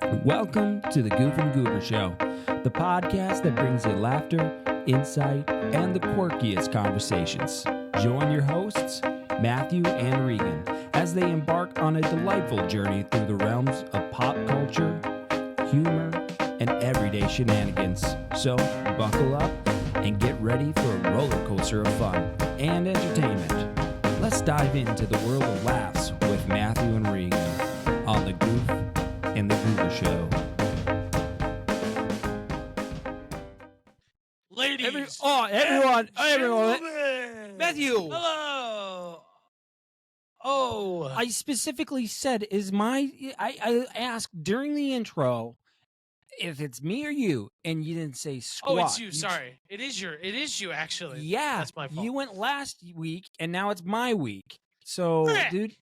Welcome to the Goof and Goober Show, the podcast that brings you laughter, insight, and the quirkiest conversations. Join your hosts, Matthew and Regan, as they embark on a delightful journey through the realms of pop culture, humor, and everyday shenanigans. So, buckle up and get ready for a roller coaster of fun and entertainment. Let's dive into the world of laughs with Matthew and Regan on the Goof and the Goober Show. Ladies, everyone, gentlemen. Matthew. Hello. Oh, I specifically said, I asked during the intro if it's me or you, and you didn't say squat. it's you. Sorry, it is you. Actually, Yeah, that's my fault. you went last week, and now it's my week. So, Frick. dude,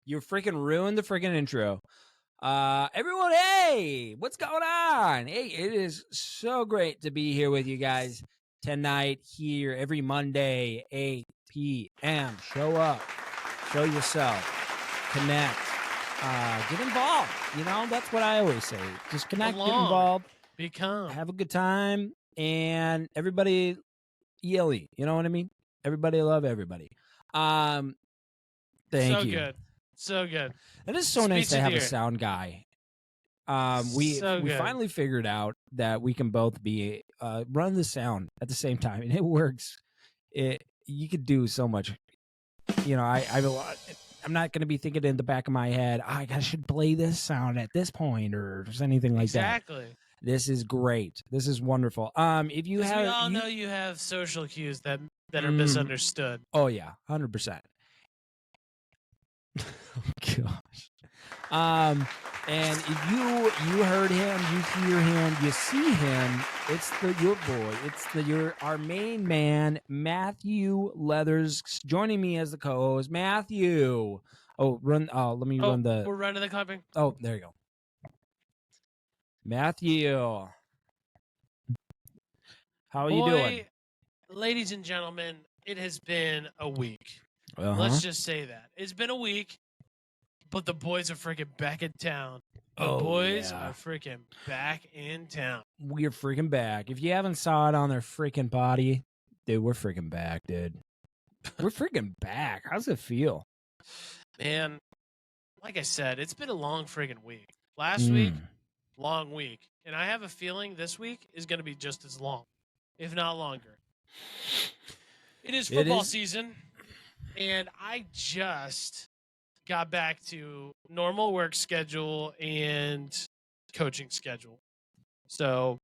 you freaking ruined the freaking intro. Everyone, hey, what's going on? Hey, it is so great to be here with you guys tonight here every Monday, 8 p.m. Show up, show yourself, connect, get involved. You know, that's what I always say. Just connect, get involved, Become. have a good time, and everybody yelly. You know what I mean? Everybody love everybody. Thank so you. Good. So good. It is so nice to have a sound guy. We finally figured out that we can both be run the sound at the same time, and it works. You could do so much. You know, I'm not going to be thinking in the back of my head, I should play this sound at this point or anything like that. Exactly. This is great. This is wonderful. If you have, we all know you have social cues that are misunderstood. Oh yeah, 100%. Oh, gosh. And if you heard him, you hear him, you see him, it's your boy. It's our main man, Matthew Leathers, joining me as the co-host. Matthew. Let me run the. We're running the clapping. Oh, there you go. Matthew. How are you doing? Ladies and gentlemen, it has been a week. Uh-huh. Let's just say that. It's been a week, but the boys are freaking back in town. The boys are freaking back in town. We're freaking back. If you haven't saw it on their freaking body, dude, we're freaking back, dude. We're freaking back. How's it feel? Man, like I said, it's been a long freaking week. Last week, long week. And I have a feeling this week is going to be just as long, if not longer. It is football season. And I just got back to normal work schedule and coaching schedule. So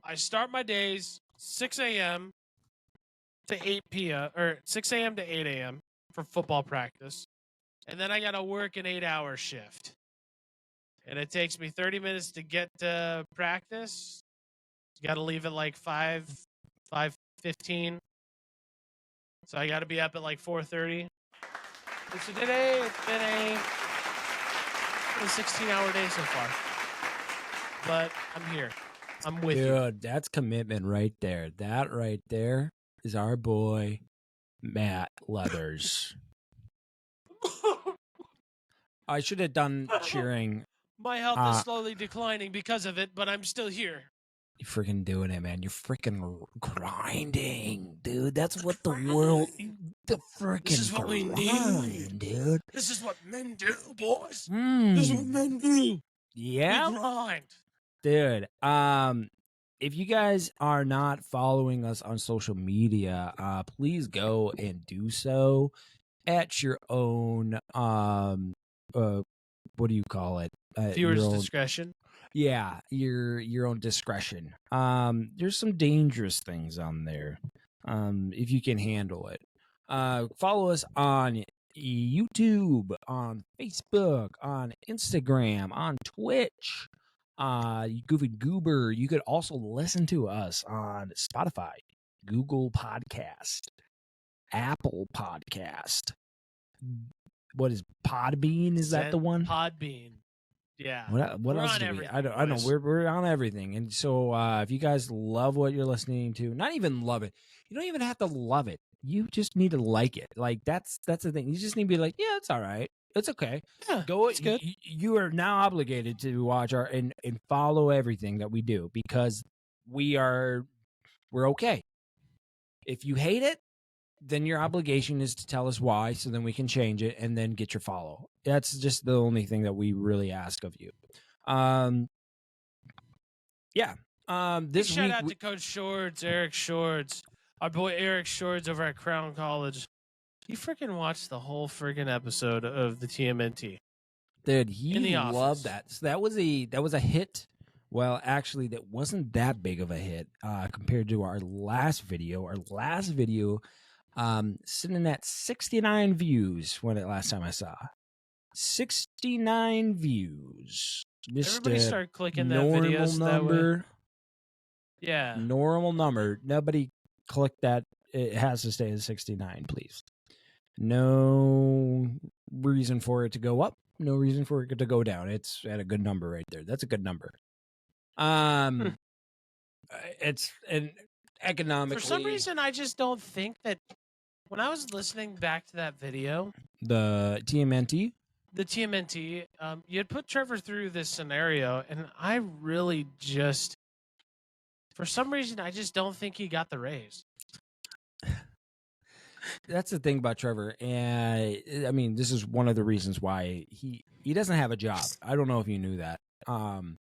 I start my days 6 a.m. to 8 p.m. or 6 a.m. to 8 a.m. for football practice. And then I got to work an 8-hour shift. And it takes me 30 minutes to get to practice. You got to leave at like 5:15. So I got to be up at like 4:30. So today it's been a 16-hour day so far. But I'm here. I'm with you. Dude, that's commitment right there. That right there is our boy, Matt Leathers. I should have done cheering. My health is slowly declining because of it, but I'm still here. You're freaking doing it, man. You're freaking grinding, dude. That's what the world, the freaking This is what we need, dude. This is what men do, boys. This is what men do. Yeah, we grind, dude. If you guys are not following us on social media, please go and do so at your own. What do you call it? Viewers' discretion. Yeah, your own discretion. There's some dangerous things on there. If you can handle it. Follow us on YouTube, on Facebook, on Instagram, on Twitch. Goof and Goober. You could also listen to us on Spotify, Google Podcast, Apple Podcast. What is Podbean? Is that the one? Podbean. Yeah. What else do we? I don't know. We're on everything. And so if you guys love what you're listening to, not even love it. You don't even have to love it. You just need to like it. Like that's the thing. You just need to be like, yeah, it's all right. It's okay. Yeah, Go. it's good. You are now obligated to watch our and follow everything that we do because we're okay. If you hate it, then your obligation is to tell us why, so then we can change it and then get your follow. That's just the only thing that we really ask of you. Yeah. This Big shout week out to Coach Shorts, Eric Shorts, our boy Eric Shorts over at Crown College. He freaking watched the whole freaking episode of the TMNT. dude, he In the loved office. that. So that was a hit. Well, actually, that wasn't that big of a hit compared to our last video. Our last video, sitting at 69 views when it last time I saw. 69 views. Just Everybody start clicking that normal video so that way. number. Yeah. Normal number. Nobody click that. It has to stay at 69, please. No reason for it to go up. No reason for it to go down. It's at a good number right there. That's a good number. It's an economically. For some reason, I just don't think that when I was listening back to that video, the TMNT. the TMNT, you had put Trevor through this scenario, and I really just, for some reason, I just don't think he got the raise. That's the thing about Trevor, and I mean, this is one of the reasons why he doesn't have a job. I don't know if you knew that, and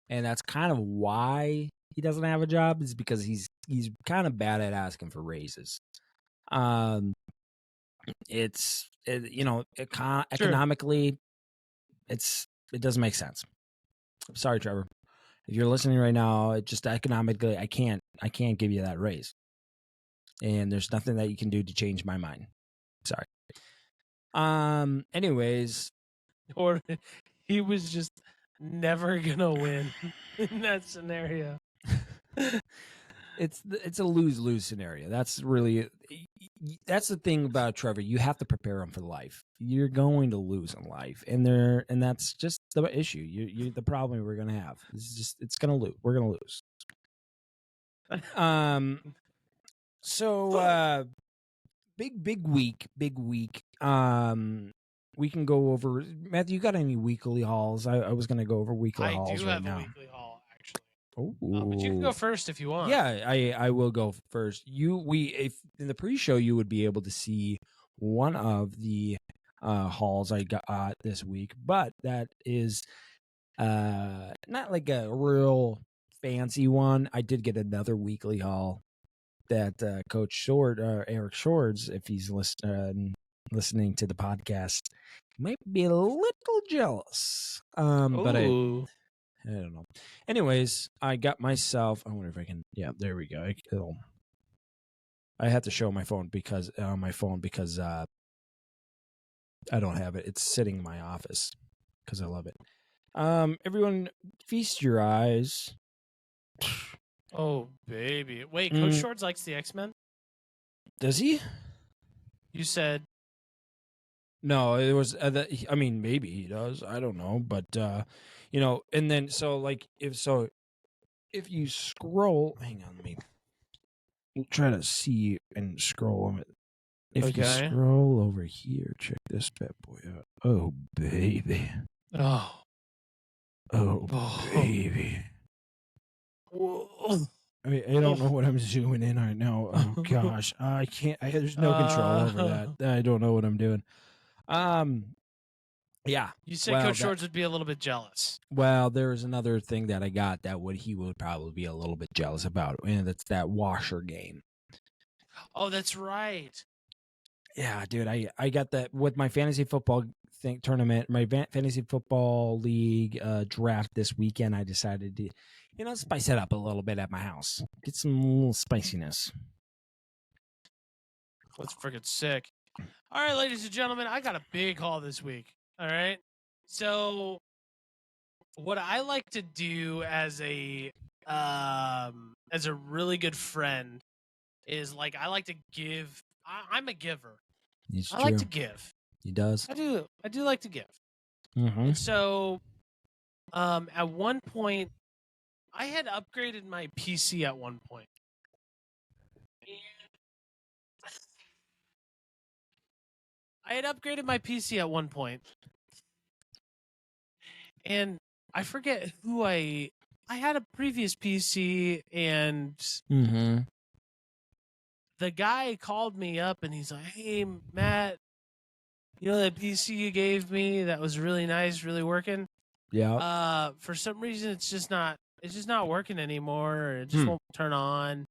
that's kind of why he doesn't have a job is because he's kind of bad at asking for raises. Economically, it doesn't make sense. I'm sorry, Trevor. If you're listening right now, it just economically, I can't give you that raise. And there's nothing that you can do to change my mind. Sorry. Anyways. Or he was just never gonna win in that scenario. It's a lose-lose scenario. That's the thing about Trevor. You have to prepare him for life. You're going to lose in life, and that's just the issue. You the problem we're gonna have. It's gonna lose. We're gonna lose. So big week. We can go over. Matthew, you got any weekly hauls? I was gonna go over weekly hauls right now. I do have a weekly haul actually. Oh, but you can go first if you want. Yeah, I will go first. If in the pre-show you would be able to see one of the hauls I got this week, but that is not like a real fancy one. I did get another weekly haul that Coach Eric Shorts, if he's listening to the podcast, might be a little jealous. But I don't know. Anyways, I got myself. I wonder if I can. Yeah, there we go. I have to show my phone because I don't have it. It's sitting in my office because I love it. Everyone, feast your eyes. Oh baby! Wait, Coach Shorts likes the X-Men. Does he? You said. No, it was. I mean, maybe he does. I don't know, but and then if you scroll, hang on, let me try to see and scroll. If you scroll over here, check this bad boy out. Oh baby. Oh baby. I don't know what I'm zooming in right now. Oh gosh, I can't. There's no control over that. I don't know what I'm doing. Yeah. You said Coach Shorts would be a little bit jealous. Well, there's another thing that I got that he would probably be a little bit jealous about, and that's that washer game. Oh, that's right. Yeah, dude, I got that with my fantasy football tournament, my fantasy football league draft this weekend. I decided to, spice it up a little bit at my house, get some little spiciness. That's freaking sick. All right, ladies and gentlemen, I got a big haul this week. All right. So what I like to do as a really good friend is I like to give. I'm a giver. I like to give. He does. I do like to give. Mm-hmm. So at one point I had upgraded my PC at one point. I had upgraded my PC at one point, and I forget who I had a previous PC, and Mm-hmm. the guy called me up and he's like, "Hey, Matt, you know that PC you gave me that was really nice, really working? Yeah. For some reason it's just not working anymore, or it just won't turn on."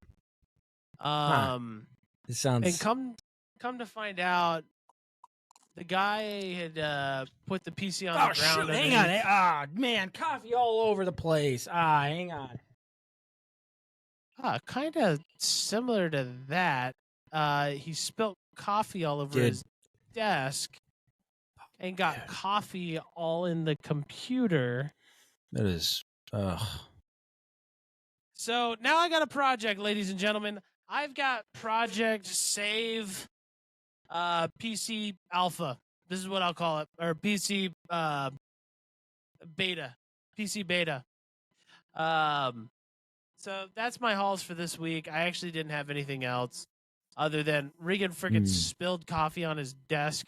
It sounds. And come to find out, the guy had put the PC on the ground. Shoot, hang on. Ah, man, coffee all over the place. Hang on. Kind of similar to that. He spilt coffee all over his desk and got coffee all in the computer. That is. So now I got a project, ladies and gentlemen. I've got Project Save PC Alpha. This is what I'll call it, or PC Beta. PC Beta. So that's my hauls for this week. I actually didn't have anything else other than Regan freaking spilled coffee on his desk.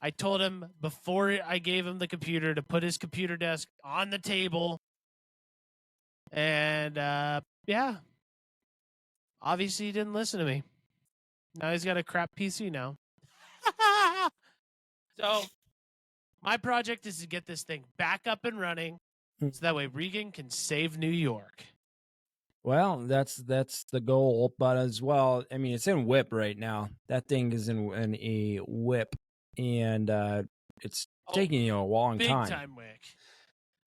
I told him before I gave him the computer to put his computer desk on the table. And yeah, obviously he didn't listen to me. Now he's got a crap PC now. So my project is to get this thing back up and running so that way Regan can save New York. Well, that's the goal, but as well, I mean, it's in whip right now. That thing is in a whip, and it's taking a long big time. Big time wick.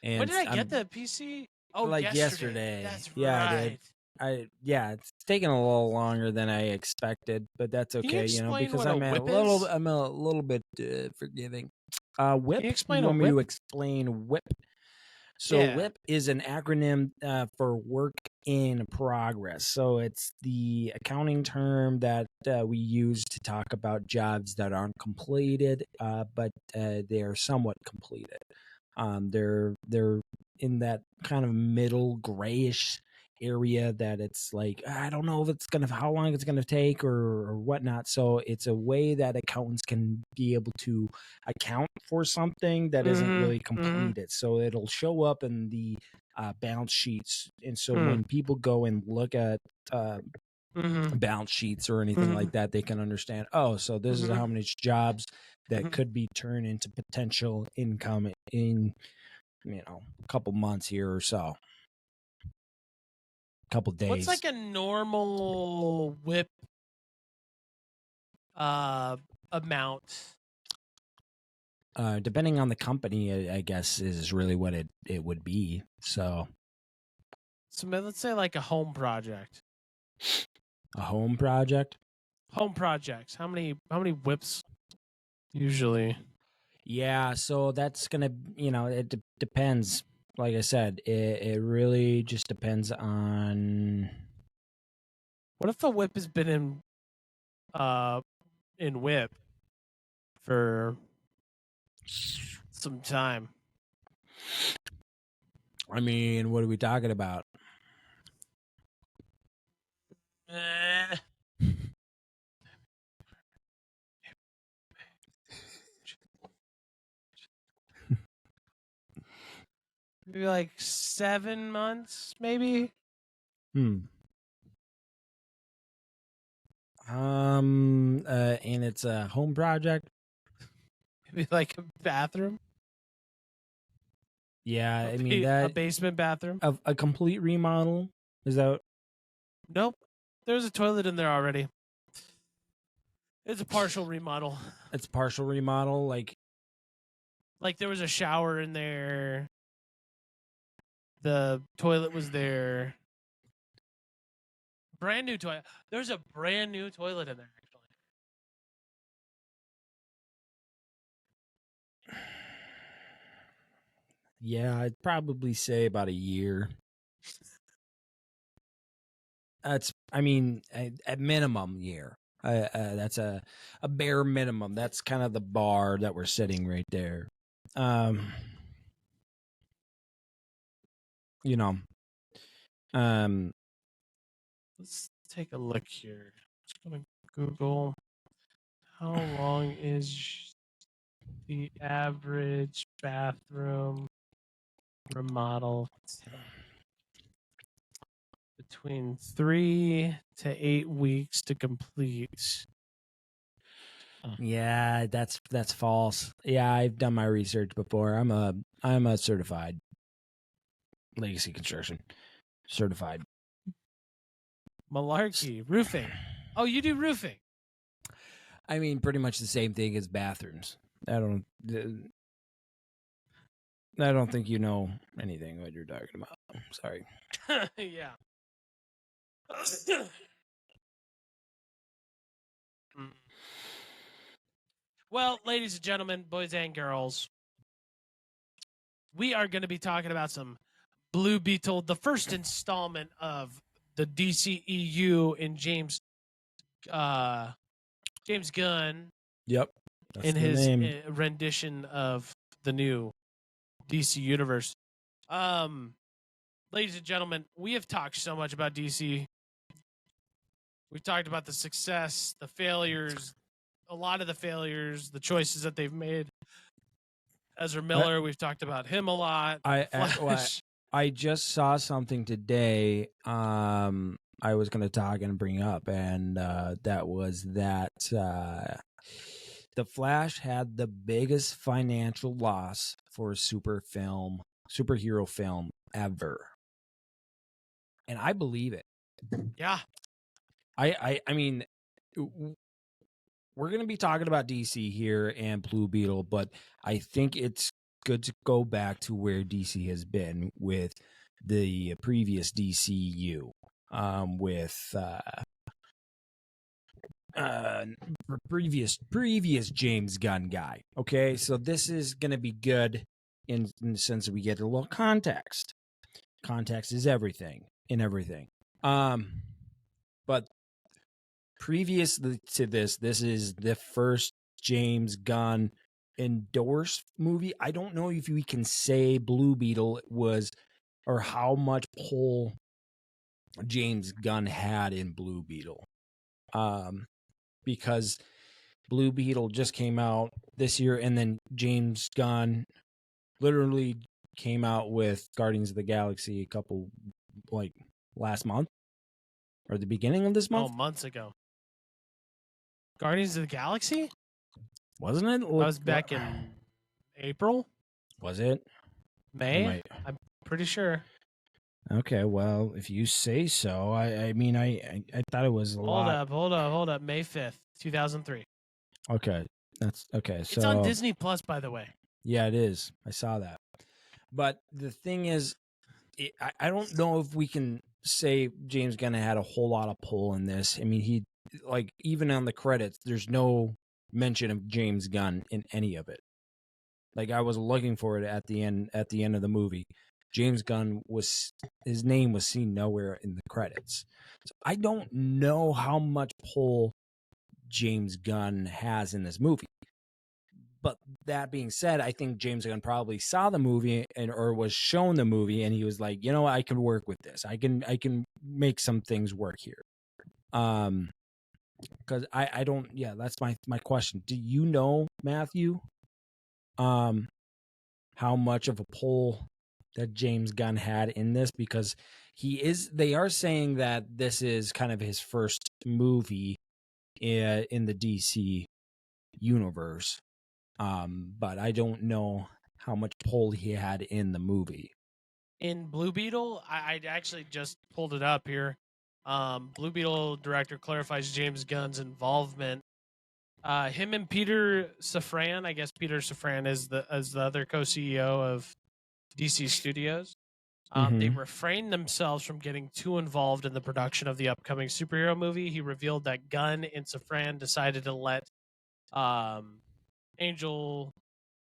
And when did I get the PC? Oh, like yesterday. That's right. It's taking a little longer than I expected, but that's okay, because I'm a little bit forgiving. Whip. Can you explain you want a whip? me to explain whip? So WIP is an acronym for work in progress. So it's the accounting term that we use to talk about jobs that aren't completed, but they are somewhat completed. They're in that kind of middle grayish area that it's like, I don't know if how long it's gonna take or whatnot. So it's a way that accountants can be able to account for something that isn't really completed. So it'll show up in the balance sheets, and so when people go and look at balance sheets or anything like that, they can understand, so this is how many jobs that could be turned into potential income in a couple months here or so. Couple days. What's like a normal WIP amount? Depending on the company, I guess is really what it would be. So let's say like a home project. A home project? Home projects. How many WIPs usually? Yeah, so that's gonna, it depends. Like I said, it really just depends on. What if a WIP has been in WIP for some time? I mean, what are we talking about? Maybe like 7 months, maybe. And it's a home project. Maybe like a bathroom. Yeah, I mean that a basement bathroom. A complete remodel. Is that? Nope. There's a toilet in there already. It's a partial remodel. It's partial remodel, like there was a shower in there. The toilet was there. Brand new toilet. There's a brand new toilet in there, actually. Yeah, I'd probably say about a year. At minimum year. That's a bare minimum. That's kind of the bar that we're sitting right there. Let's take a look here. Just gonna Google how long is The average bathroom remodel between 3 to 8 weeks to complete. Yeah, that's false. Yeah, I've done my research before. I'm a certified legacy construction certified. Malarkey, roofing. Oh, you do roofing. I mean, pretty much the same thing as bathrooms. I don't think you know anything what you're talking about. Sorry. Yeah. Well, ladies and gentlemen, boys and girls, we are going to be talking about some Blue Beetle, the first installment of the DCEU in James Gunn Yep. That's in the his name. rendition of the new DC universe. Ladies and gentlemen, we have talked so much about DC. We've talked about the success, the failures, a lot of the failures, the choices that they've made. Ezra Miller, we've talked about him a lot. I just saw something today. I was going to talk and bring up, and that was that the Flash had the biggest financial loss for a superhero film ever, and I believe it. Yeah. I mean, we're going to be talking about DC here and Blue Beetle, but I think it's good to go back to where DC has been with the previous DCU, with previous James Gunn guy. Okay, so this is going to be good in the sense that we get a little context. Context is everything in everything. But previous to this is the first James Gunn endorsed movie. I don't know if we can say Blue Beetle was, or how much pull James Gunn had in Blue Beetle, because Blue Beetle just came out this year, and then James Gunn literally came out with Guardians of the Galaxy a couple, like, last month or the beginning of this month. Oh, months ago. Guardians of the Galaxy? Wasn't it? That was back in April? Was it? May? I'm pretty sure. Okay, well, if you say so. I mean, I thought it was a lot. Hold up. May 5th, 2003. Okay, that's okay. So it's on Disney Plus, by the way. Yeah, it is. I saw that. But the thing is, I don't know if we can say James Gunn had a whole lot of pull in this. I mean, he, like, even on the credits, there's no mention of James Gunn in any of it. Like, I was looking for it at the end of the movie. James Gunn his name was seen nowhere in the credits. So I don't know how much pull James Gunn has in this movie. But that being said, I think James Gunn probably saw the movie or was shown the movie, and he was like, you know what, I can work with this. I can make some things work here. Because I don't. Yeah, that's my question. Do you know, Matthew, how much of a pull that James Gunn had in this? Because they are saying that this is kind of his first movie in the DC universe. But I don't know how much pull he had in the movie. In Blue Beetle, I actually just pulled it up here. Blue Beetle director clarifies James Gunn's involvement. Him and Peter Safran, I guess Peter Safran is the other co-CEO of DC Studios. They refrained themselves from getting too involved in the production of the upcoming superhero movie. He revealed that Gunn and Safran decided to let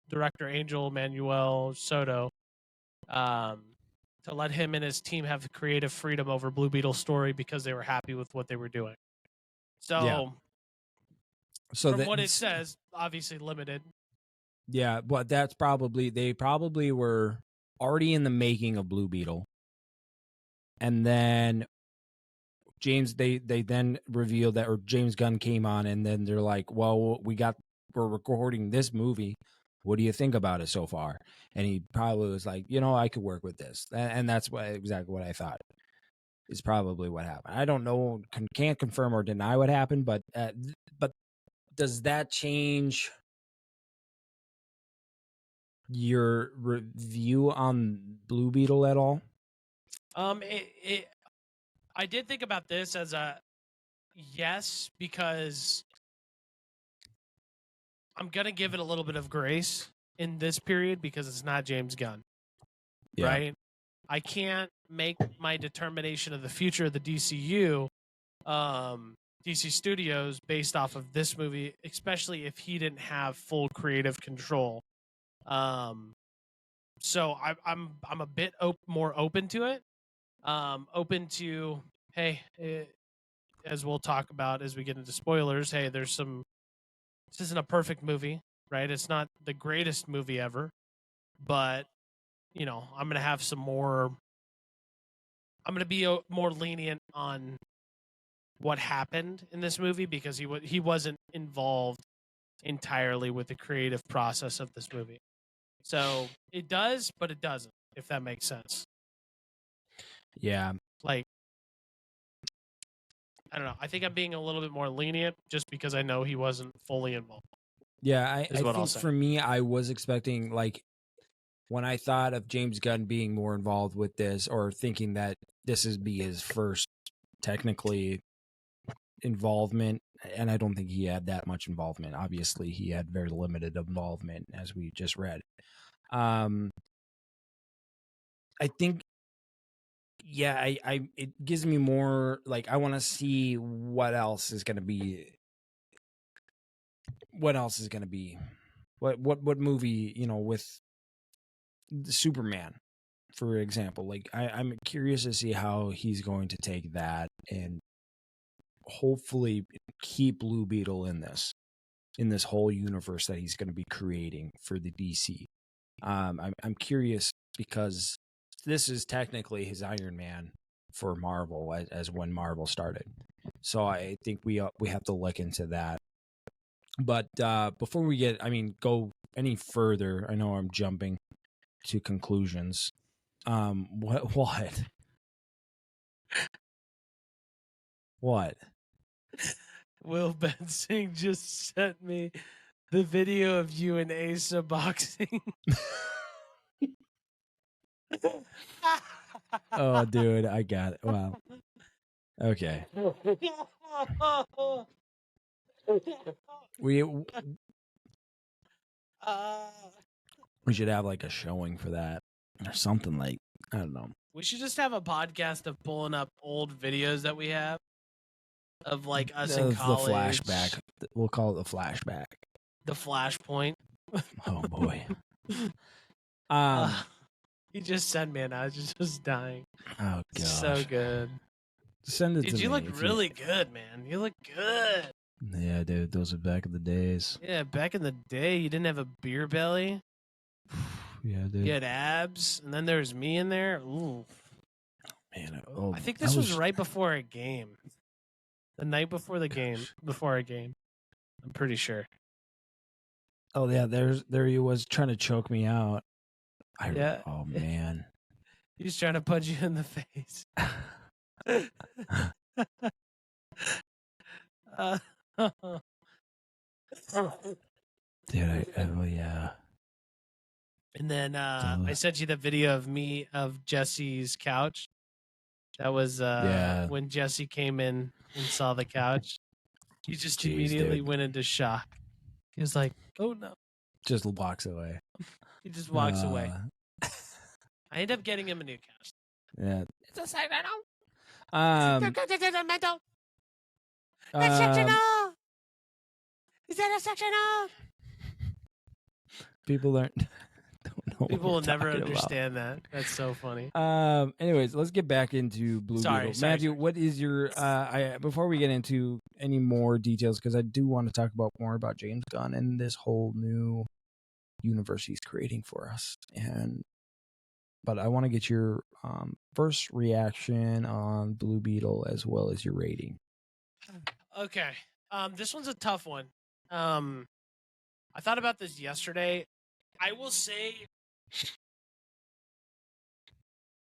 director Angel Manuel Soto, to let him and his team have creative freedom over Blue Beetle's story because they were happy with what they were doing. So from what it says, obviously limited. Yeah, but they probably were already in the making of Blue Beetle. And then they then revealed that, or James Gunn came on, and then they're like, well, we got we're recording this movie. What do you think about it so far? And he probably was like, I could work with this. And that's exactly what I thought is probably what happened. I don't know, can't confirm or deny what happened, but does that change your review on Blue Beetle at all? I did think about this as a yes, because I'm going to give it a little bit of grace in this period because it's not James Gunn, right? I can't make my determination of the future of the DCU, DC Studios, based off of this movie, especially if he didn't have full creative control. So I'm a bit more open to it. Open to, hey, as we'll talk about as we get into spoilers, hey, this isn't a perfect movie, right? It's not the greatest movie ever, but I'm going to have I'm going to be more lenient on what happened in this movie because he wasn't involved entirely with the creative process of this movie. So it does, but it doesn't, if that makes sense. Yeah. Like, I don't know. I think I'm being a little bit more lenient just because I know he wasn't fully involved. Yeah, I think for me, I was expecting, like, when I thought of James Gunn being more involved with this, or thinking that this would be his first technically involvement, and I don't think he had that much involvement. Obviously, he had very limited involvement, as we just read. I think, yeah, it gives me more, like, I want to see what else is going to be. What movie, with Superman, for example. Like, I'm curious to see how he's going to take that and hopefully keep Blue Beetle in this whole universe that he's going to be creating for the DC. I'm curious because this is technically his Iron Man for Marvel as when Marvel started. So I think we have to look into that. But before we go any further, I know I'm jumping to conclusions. What? What? Will Bensing just sent me the video of you and Asa boxing. Oh, dude, I got it. Wow. Okay. We should have like a showing for that or something, like, I don't know. We should just have a podcast of pulling up old videos that we have of like us in college. The flashback. We'll call it the flashback. The flashpoint. Oh boy. He just sent me and I was just dying. Oh god. So good. Send it to me. Dude, you look really good, man. You look good. Yeah, dude, those are back in the days. Yeah, back in the day, you didn't have a beer belly. Yeah, dude. You had abs, and then there's me in there. Ooh. Man, I think this was right before a game. The night before the game, before a game. I'm pretty sure. Oh yeah, there he was trying to choke me out. Yeah. Oh man. He's trying to punch you in the face. Dude, yeah. And then I sent you the video of Jesse's couch. That was when Jesse came in and saw the couch. He just immediately went into shock. He was like, "Oh no!" Just walks away. He just walks away. I end up getting him a new couch. Yeah. It's a Sacramento. That's sectional. Is that a sectional? People don't know. People will never understand that. That's so funny. Anyways, let's get back into Blue Beetle. Matthew, what is your before we get into any more details, because I do want to talk about more about James Gunn and this whole new universe he's creating for us. But I want to get your first reaction on Blue Beetle as well as your rating. Okay. This one's a tough one. I thought about this yesterday. I will say,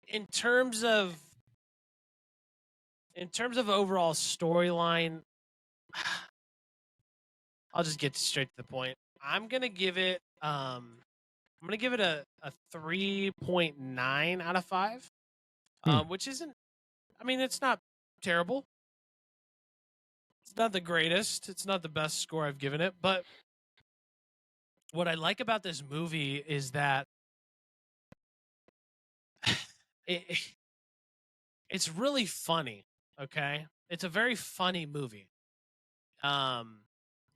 in terms of overall storyline, I'll just get straight to the point. I'm gonna give it a 3.9 out of 5. Which isn't, I mean, it's not terrible. It's not the greatest. It's not the best score I've given it, but what I like about this movie is that it's really funny. Okay, it's a very funny movie.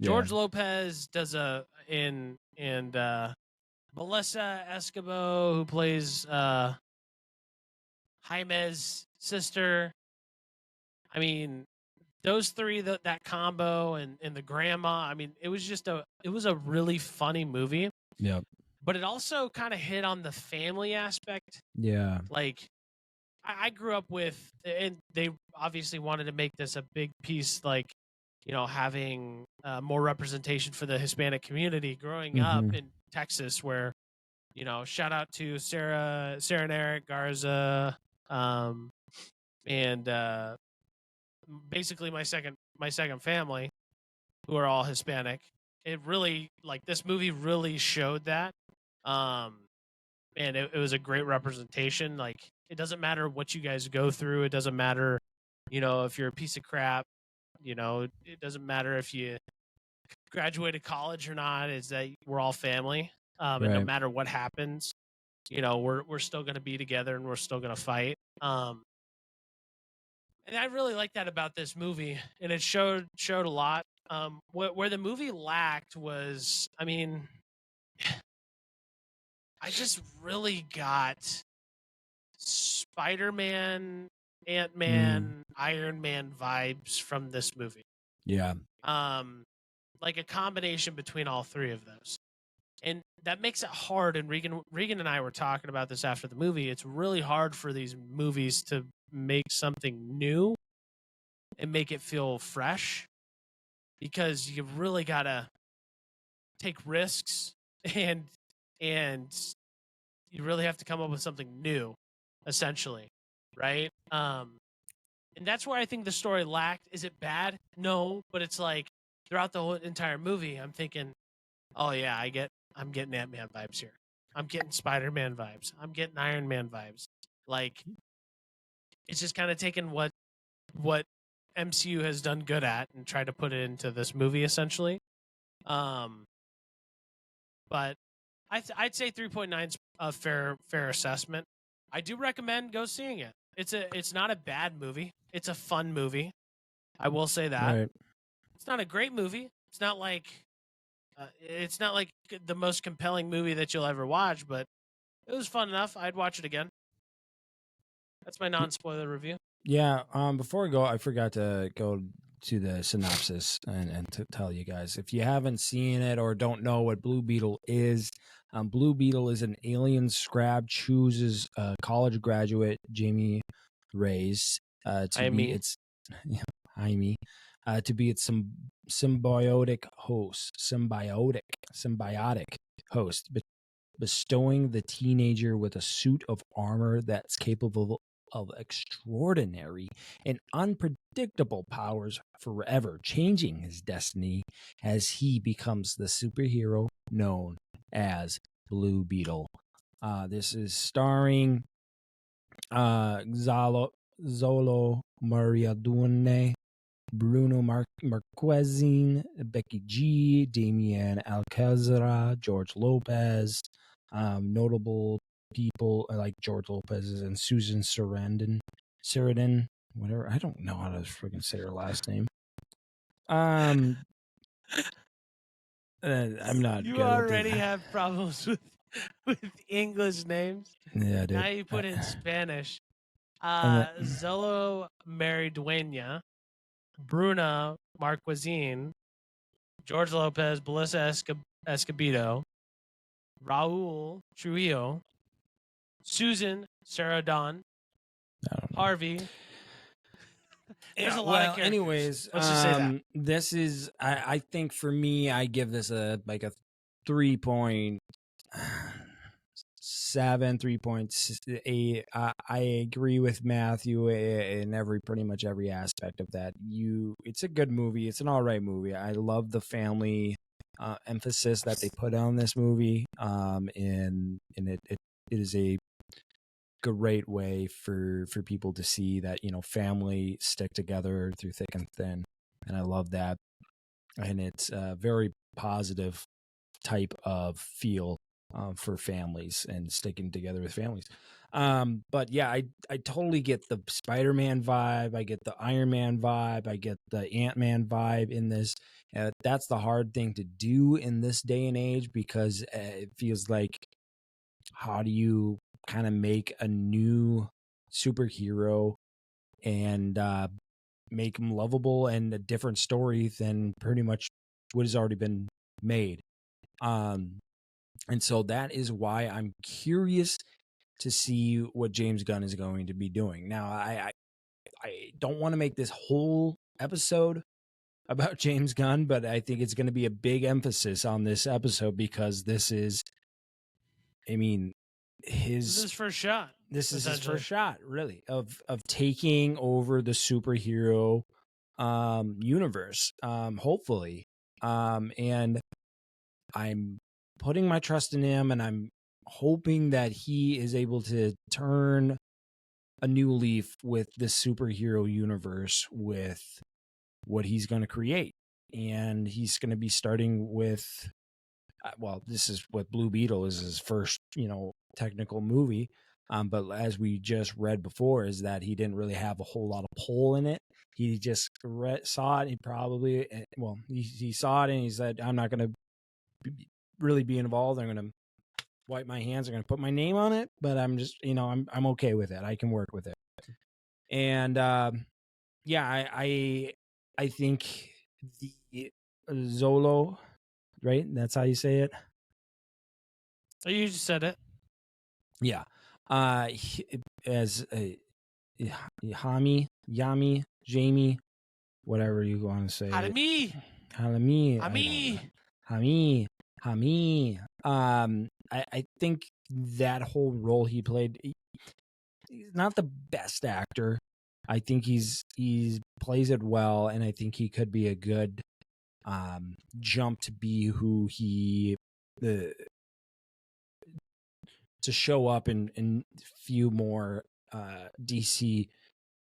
George Lopez does and Melissa Escobar, who plays Jaime's sister. I mean, those three, that combo, and the grandma. I mean, it was a really funny movie. Yep. But it also kind of hit on the family aspect. Yeah. Like, I grew up with, and they obviously wanted to make this a big piece, like, you know, having more representation for the Hispanic community growing up in Texas, where, you know, shout out to Sarah and Eric Garza, and basically my second family, who are all Hispanic. It really, like, this movie really showed that, and it was a great representation. Like, it doesn't matter what you guys go through. It doesn't matter, you know, if you're a piece of crap. You know, it doesn't matter if you graduated college or not. Is that we're all family, and no matter what happens, you know, we're still going to be together and we're still going to fight. And I really like that about this movie, and it showed a lot. Where the movie lacked was, I mean, I just really got Spider-Man, Ant-Man, Iron Man vibes from this movie. Yeah. Like a combination between all three of those. And that makes it hard. And Regan and I were talking about this after the movie. It's really hard for these movies to make something new and make it feel fresh, because you really got to take risks, and you really have to come up with something new, essentially, right? And that's where I think the story lacked. Is it bad? No, but it's like throughout the whole entire movie, I'm thinking, oh yeah, I'm getting Ant-Man vibes here. I'm getting Spider-Man vibes. I'm getting Iron Man vibes. Like, it's just kind of taken what MCU has done good at and tried to put it into this movie, essentially. But I'd say 3.9 is a fair assessment. I do recommend go seeing it. It's not a bad movie. It's a fun movie. I will say that. Right. It's not a great movie. It's not like the most compelling movie that you'll ever watch, but it was fun enough. I'd watch it again. That's my non-spoiler review. Yeah. Before we go, I forgot to go to the synopsis and to tell you guys, if you haven't seen it or don't know what Blue Beetle is, Blue Beetle is an alien scrab chooses college graduate Jamie Reyes to be its symbiotic host, bestowing the teenager with a suit of armor that's capable of extraordinary and unpredictable powers, forever changing his destiny as he becomes the superhero known as Blue Beetle. This is starring Zolo Mariadune, Bruno Marquezine, Becky G, Damian Alcazar, George Lopez, notable people like George Lopez and Susan Sarandon, whatever. I don't know how to freaking say her last name. I'm not. You already have problems with English names. Yeah, dude. Now you put in Spanish. Zolo Maridueña, Bruna Marquezine, George Lopez, Melissa Escobedo, Raul Trujillo, Susan Sarandon, Harvey. There's a lot of characters. Anyways, let's just say that. This is, I think for me, I give this a 3.7, 3.8. I agree with Matthew in pretty much every aspect of that. It's a good movie. It's an all right movie. I love the family emphasis that they put on this movie. And it is a great way for people to see that, family stick together through thick and thin. And I love that. And it's a very positive type of feel for families and sticking together with families. But yeah, I totally get the Spider-Man vibe. I get the Iron Man vibe. I get the Ant-Man vibe in this. That's the hard thing to do in this day and age, because it feels like, how do you kind of make a new superhero and make him lovable and a different story than pretty much what has already been made? And so that is why I'm curious to see what James Gunn is going to be doing. Now, I don't want to make this whole episode about James Gunn, but I think it's going to be a big emphasis on this episode, because this is, This is his first shot. This is his first shot, really, of taking over the superhero universe, hopefully. And I'm putting my trust in him, and I'm hoping that he is able to turn a new leaf with the superhero universe with what he's going to create. And he's going to be starting with, this is what Blue Beetle is, his first, technical movie. But as we just read before, is that he didn't really have a whole lot of pull in it. He just saw it. He saw it and he said, I'm not going to really be involved. I'm going to wipe my hands. I'm going to put my name on it, but I'm just, I'm okay with it. I can work with it. And I think the Zolo, right? That's how you say it. Oh, you just said it. Yeah. As Yami, Jamie, whatever you want to say. Hami. I think that whole role he played, he's not the best actor. I think he plays it well, and I think he could be a good jump to be who to show up in few more DC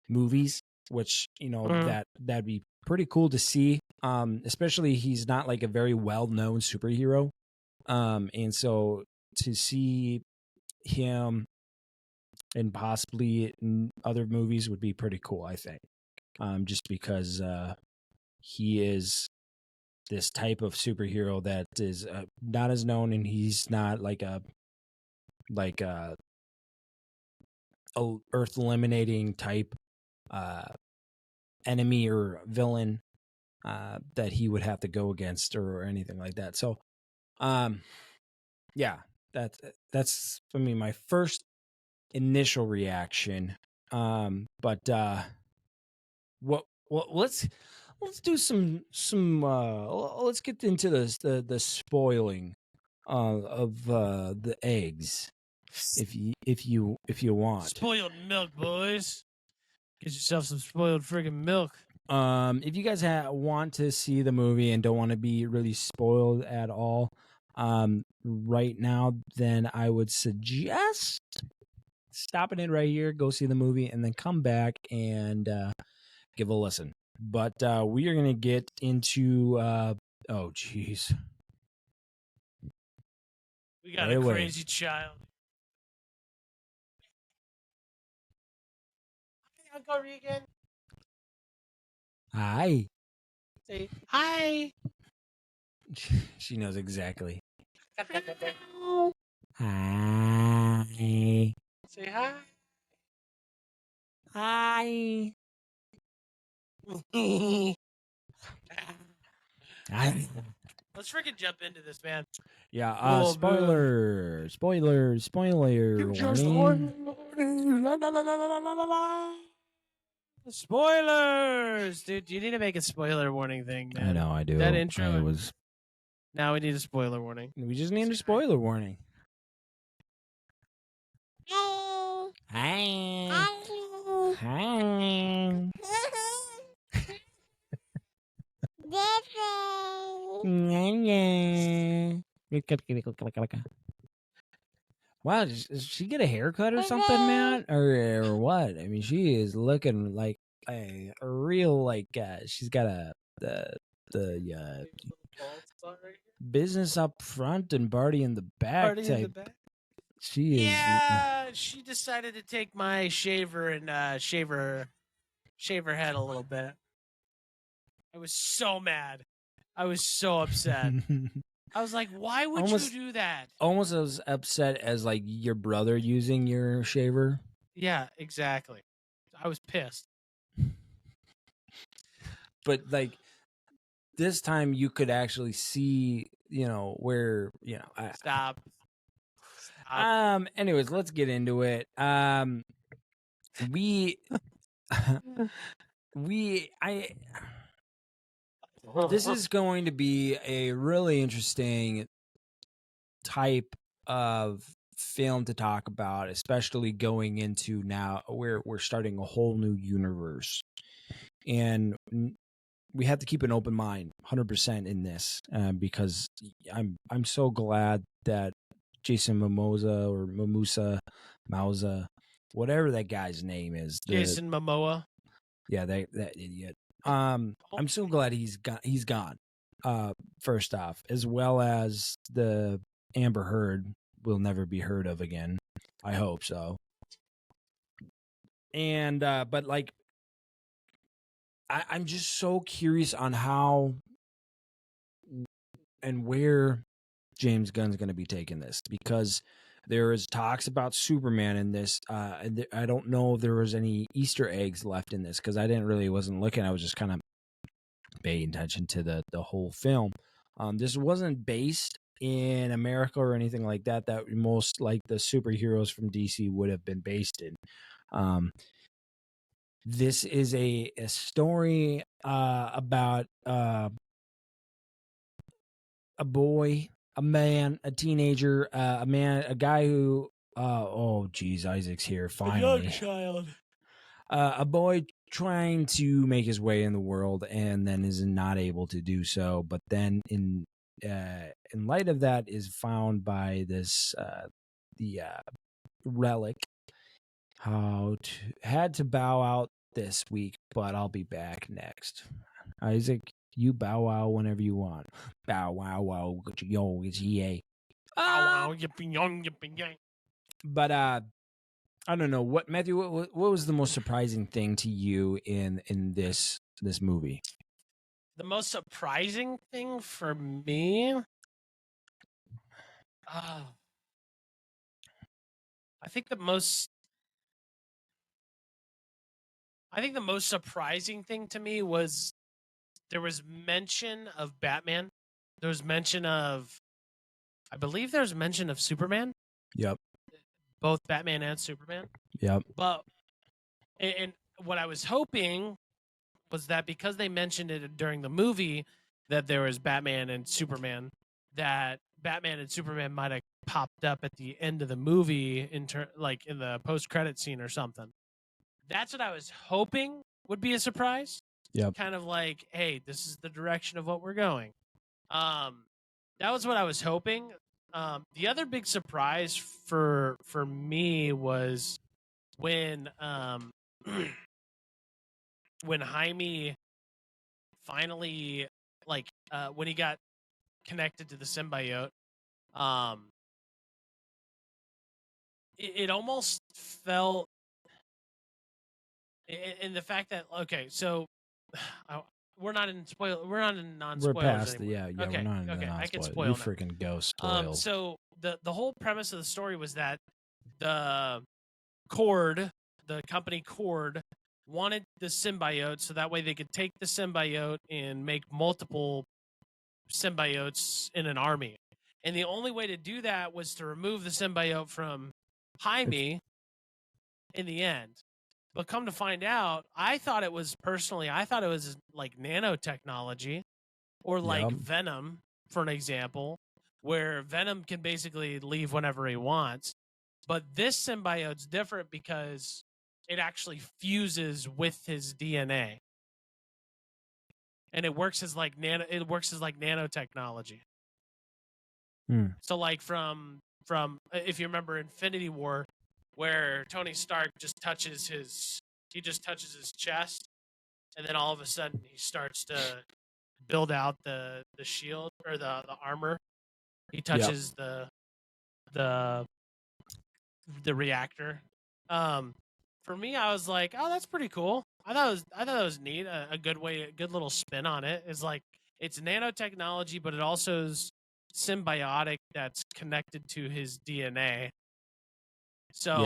movies, which that'd be pretty cool to see. Especially he's not like a very well-known superhero, and so to see him and possibly in other movies would be pretty cool, I think. Just because he is this type of superhero that is not as known, and he's not like a earth eliminating type enemy or villain that he would have to go against or anything like that. So that's my first initial reaction. But let's do some let's get into the spoiling of the eggs, if you want. Spoiled milk, boys. Get yourself some spoiled friggin' milk. If you guys want to see the movie and don't want to be really spoiled at all right now, then I would suggest stopping it right here, go see the movie, and then come back and give a listen. But we are going to get into oh jeez, we got a crazy child. Hi, Uncle Regan. Hi. Say hi. She knows exactly. Hi. Say hi. Hi. Let's freaking jump into this, man. Yeah, spoiler warning. Spoilers, dude. You need to make a spoiler warning thing, man. I know, I do. That intro Now we need a spoiler warning. We just need a spoiler warning. Hi. Hi. Hi. Wow, does she get a haircut or something, Matt? Or what? I mean, she is looking like a real, like, she's got the business up front and Barty in the back type. She is. Yeah, she decided to take my shaver and shave her head a little bit. I was so mad. I was so upset. I was like, why would you do that? Almost as upset as like your brother using your shaver. Yeah, exactly. I was pissed. But like this time you could actually see, where, Stop. Anyways, let's get into it. This is going to be a really interesting type of film to talk about, especially going into now where we're starting a whole new universe. And we have to keep an open mind 100% in this, because I'm so glad that Jason Mauza, whatever that guy's name is, Jason Momoa. Yeah, that idiot. I'm so glad he's gone. First off, as well as the Amber Heard will never be heard of again. I hope so. And but like, I'm just so curious on how and where James Gunn's going to be taking this, because there is talks about Superman in this. I don't know if there was any Easter eggs left in this, because I wasn't looking. I was just kind of paying attention to the whole film. This wasn't based in America or anything like that. That most like the superheroes from DC would have been based in. This is a story about a boy, a man, a teenager, a guy who oh geez, Isaac's here finally. A young child. A boy trying to make his way in the world and then is not able to do so, but then in light of that is found by this the relic. Had to bow out this week, but I'll be back next. Isaac, you bow wow whenever you want. Bow wow wow, yo, it's EA. Wow, yippee young, yippee yang. But I don't know what, Matthew. What was the most surprising thing to you in this movie? The most surprising thing for me, I think the most surprising thing to me was there was mention of Batman. There was mention of, I believe there was mention of Superman. Yep. Both Batman and Superman. Yep. But, and what I was hoping was that because they mentioned it during the movie that there was Batman and Superman, that Batman and Superman might have popped up at the end of the movie like in the post-credit scene or something. That's what I was hoping would be a surprise. Yep. Kind of like, hey, this is the direction of what we're going. That was what I was hoping. The other big surprise for me was when when Jaime finally, like, when he got connected to the symbiote, it almost felt, in the fact that, okay, so we're not in non-spoilers. We're past anymore. Okay, we're not in non-spoilers. I can spoil. spoil You now. freaking go spoil. So the whole premise of the story was that the company Cord, wanted the symbiote so that way they could take the symbiote and make multiple symbiotes in an army. And the only way to do that was to remove the symbiote from Jaime in the end. But come to find out, I thought it was like nanotechnology or like Venom, for an example, where Venom can basically leave whenever he wants. But this symbiote's different because it actually fuses with his DNA. And it works as like nanotechnology. So like from if you remember Infinity War, where Tony Stark just touches his chest, and then all of a sudden he starts to build out the shield or the armor. He touches the reactor. For me, I was like, oh, that's pretty cool. I thought it was neat. A good little spin on it is like it's nanotechnology, but it also is symbiotic that's connected to his DNA. So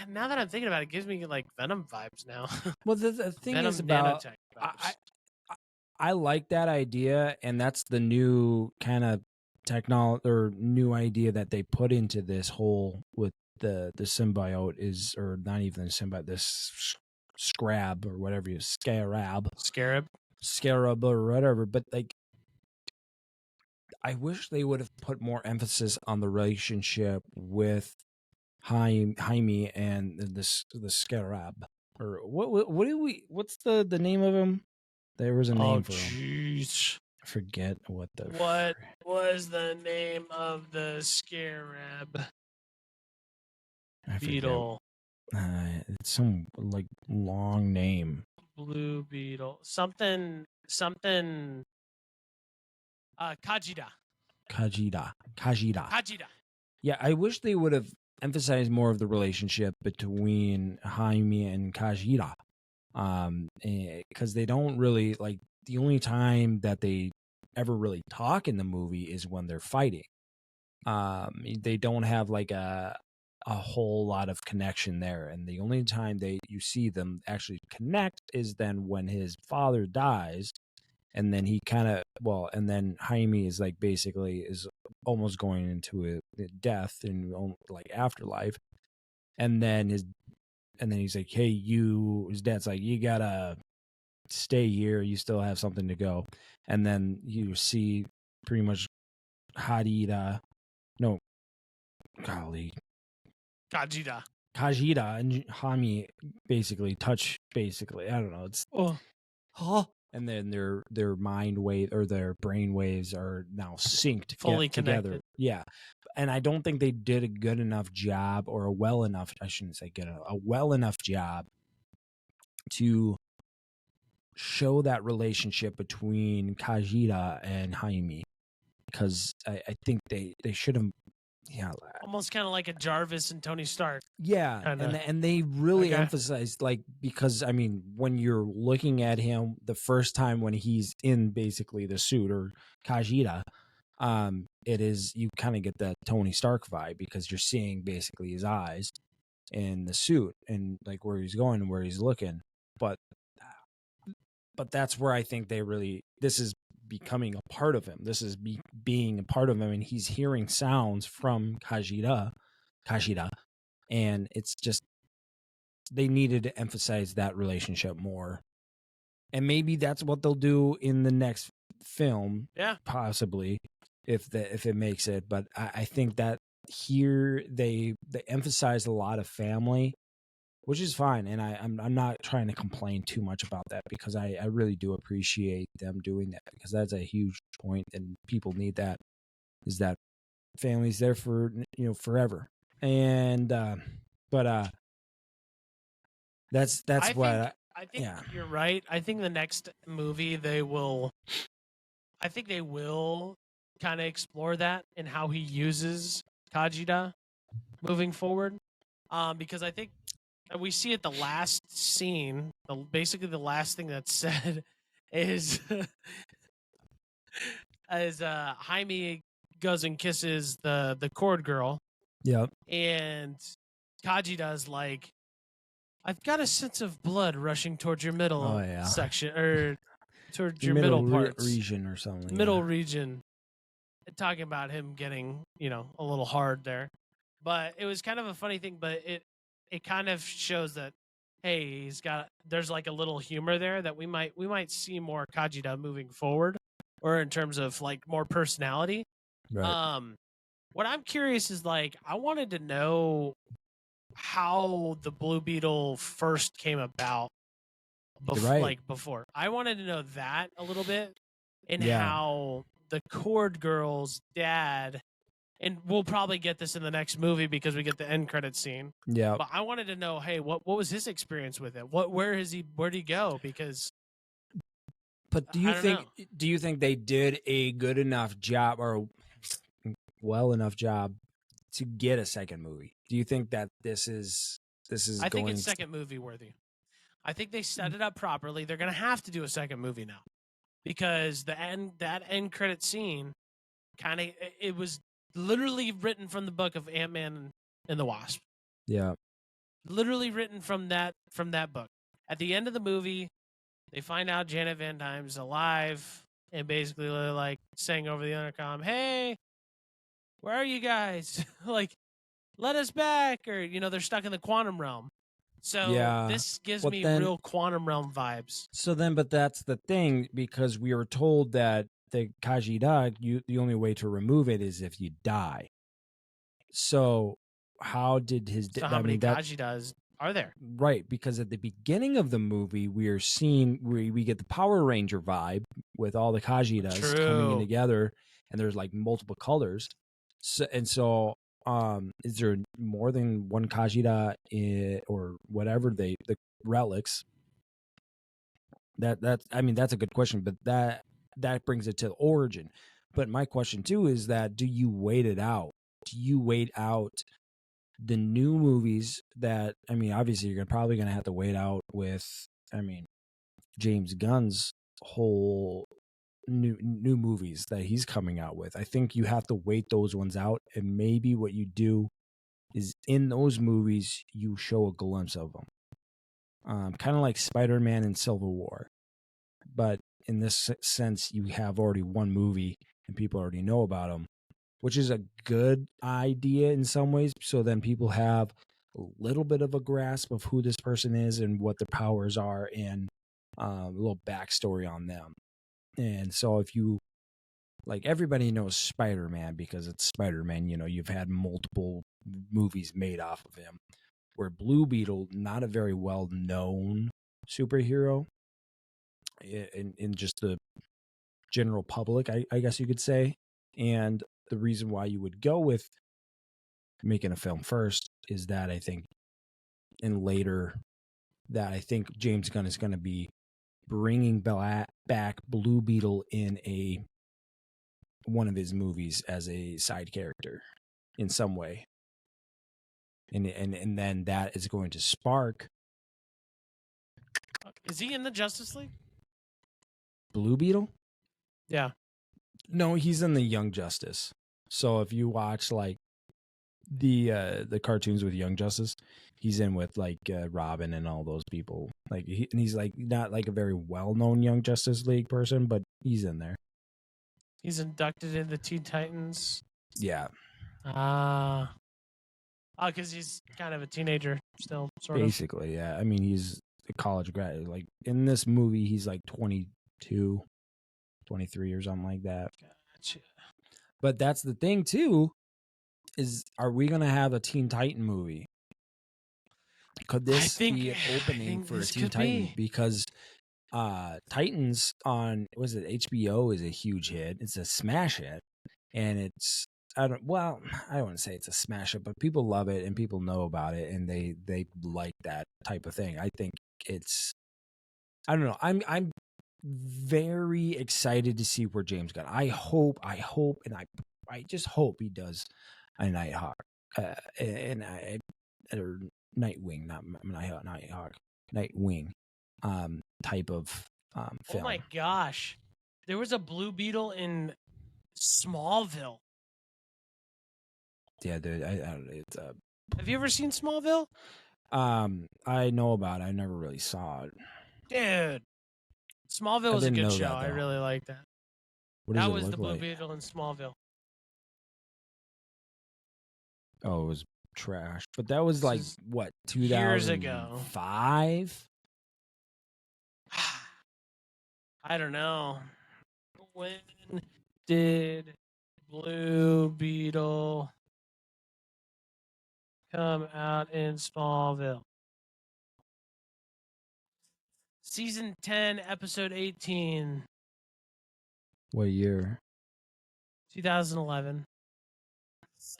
now that I'm thinking about it, gives me like Venom vibes now. Well, the thing Venom is about nanotech vibes. I like that idea, and that's the new kind of technology or new idea that they put into this whole with the symbiote is, or not even the symbiote, this scrab or whatever you scarab or whatever. But like, I wish they would have put more emphasis on the relationship with Jaime and the scarab, or what's the name of him? There was a name for him. I forget what was the name of the scarab beetle. It's some like long name. Blue Beetle. Something. Kajida. Yeah, I wish they would have emphasized more of the relationship between Jaime and Kajida. Because they don't really, like, the only time that they ever really talk in the movie is when they're fighting. They don't have like a whole lot of connection there, and the only time you see them actually connect is then when his father dies, and then he kind of and then Jaime is like basically is almost going into a death and like afterlife, and then he's like, hey, his dad's like, you gotta stay here, you still have something to go. And then you see pretty much Kajida and Jaime basically touch, I don't know, it's and then their mind wave or their brain waves are now synced, fully together. Connected. Yeah. And I don't think they did a good enough job, or a well enough job to show that relationship between Kajida and Jaime, because I think they should have, almost kind of like a Jarvis and Tony Stark. And they really emphasized, like, because I mean, when you're looking at him the first time when he's in basically the suit, or Kajida, it is, you kind of get that Tony Stark vibe, because you're seeing basically his eyes in the suit and like where he's going and where he's looking. But that's where I think this is becoming a part of him. This is being a part of him, and he's hearing sounds from Kajida, and it's just, they needed to emphasize that relationship more. And maybe that's what they'll do in the next film, possibly, if it makes it. But I think that here they emphasize a lot of family, which is fine, and I'm not trying to complain too much about that, because I really do appreciate them doing that, because that's a huge point, and people need that, is that family's there for forever. And that's I think you're right. I think the next movie they will kind of explore that and how he uses Kajida moving forward, because I think we see it the last scene, basically the last thing that's said is Jaime goes and kisses the cord girl. Yep. And Kajida's like, I've got a sense of blood rushing towards your middle section, or towards your middle parts. Region or something. Middle region. Talking about him getting, a little hard there. But it was kind of a funny thing, but it kind of shows that, hey, there's like a little humor there that we might see more Kajida moving forward. or in terms of like more personality. Right. What I'm curious is like I wanted to know how the Blue Beetle first came about. Right. Before, I wanted to know that a little bit, and Yeah. how the Cord Girl's dad, and we'll probably get this in the next movie because we get the end credit scene. Yeah. But I wanted to know, hey, what was his experience with it? Where'd he go? Because But do I don't know. you think they did a good enough job or well enough job to get a second movie? Do you think that this is I think it's second movie worthy. I think they set it up properly. They're gonna have to do a second movie now because that end credit scene kind of it was literally written from the book of Ant-Man and the Wasp. Yeah. Literally written from that book. At the end of the movie, they find out Janet Van Dyne's alive and basically like saying over the intercom, "Hey, where are you guys? Like, let us back!" Or they're stuck in the quantum realm. So Yeah. this gives Well, me then- real quantum realm vibes. So then, but that's the thing, because we were told that the Kajida, the only way to remove it is if you die. So how did his? So how many Kajidas are there? Right, because at the beginning of the movie, we get the Power Ranger vibe with all the Kajidas coming in together, and there's like multiple colors. So is there more than one Kajida or whatever the relics? That's a good question, but that brings it to the origin. But my question too is that do you wait it out? Do you wait out the new movies that obviously you're probably going to have to wait out with James Gunn's whole new movies that he's coming out with. I think you have to wait those ones out, and maybe what you do is in those movies you show a glimpse of them. Kind of like Spider-Man and Civil War. But in this sense, you have already one movie and people already know about them, which is a good idea in some ways. So then people have a little bit of a grasp of who this person is and what their powers are, and a little backstory on them. And so if you, like, everybody knows Spider-Man because it's Spider-Man, you've had multiple movies made off of him. Where Blue Beetle, not a very well-known superhero in just the general public, I guess you could say. And the reason why you would go with making a film first is that I think James Gunn is going to be bringing back Blue Beetle in one of his movies as a side character in some way. And then that is going to spark. Is he in the Justice League? Blue Beetle? Yeah. No, he's in the Young Justice. So if you watch like the cartoons with Young Justice, he's in with like Robin and all those people. Like he's like not like a very well-known Young Justice League person, but he's in there. He's inducted into Teen Titans. Yeah. Because he's kind of a teenager still, sort of. Basically, yeah. He's a college grad. Like in this movie, he's like 22, 23 or something like that. Gotcha. But that's the thing too, is are we going to have a Teen Titan movie? Could this be an opening for a Teen Titan? Because Titans on, was it HBO, is a huge hit. It's a smash hit. And it's, I don't want to say it's a smash hit, but people love it and people know about it and they like that type of thing. I think it's, I don't know. I'm very excited to see where James Gunn. I hope, and I just hope he does a Nighthawk, or Nightwing, not Nighthawk, Nightwing, type of film. Oh my gosh, there was a Blue Beetle in Smallville. Yeah, dude. I don't know. It's Have you ever seen Smallville? I know about it. I never really saw it. Dude, Smallville was a good show. I really like that. That was the Blue Beetle in Smallville. Oh, it was trash. But that was like what, 2005? Years ago. I I don't know. when did Blue Beetle come out in Smallville? Season 10, episode 18, What year? 2011.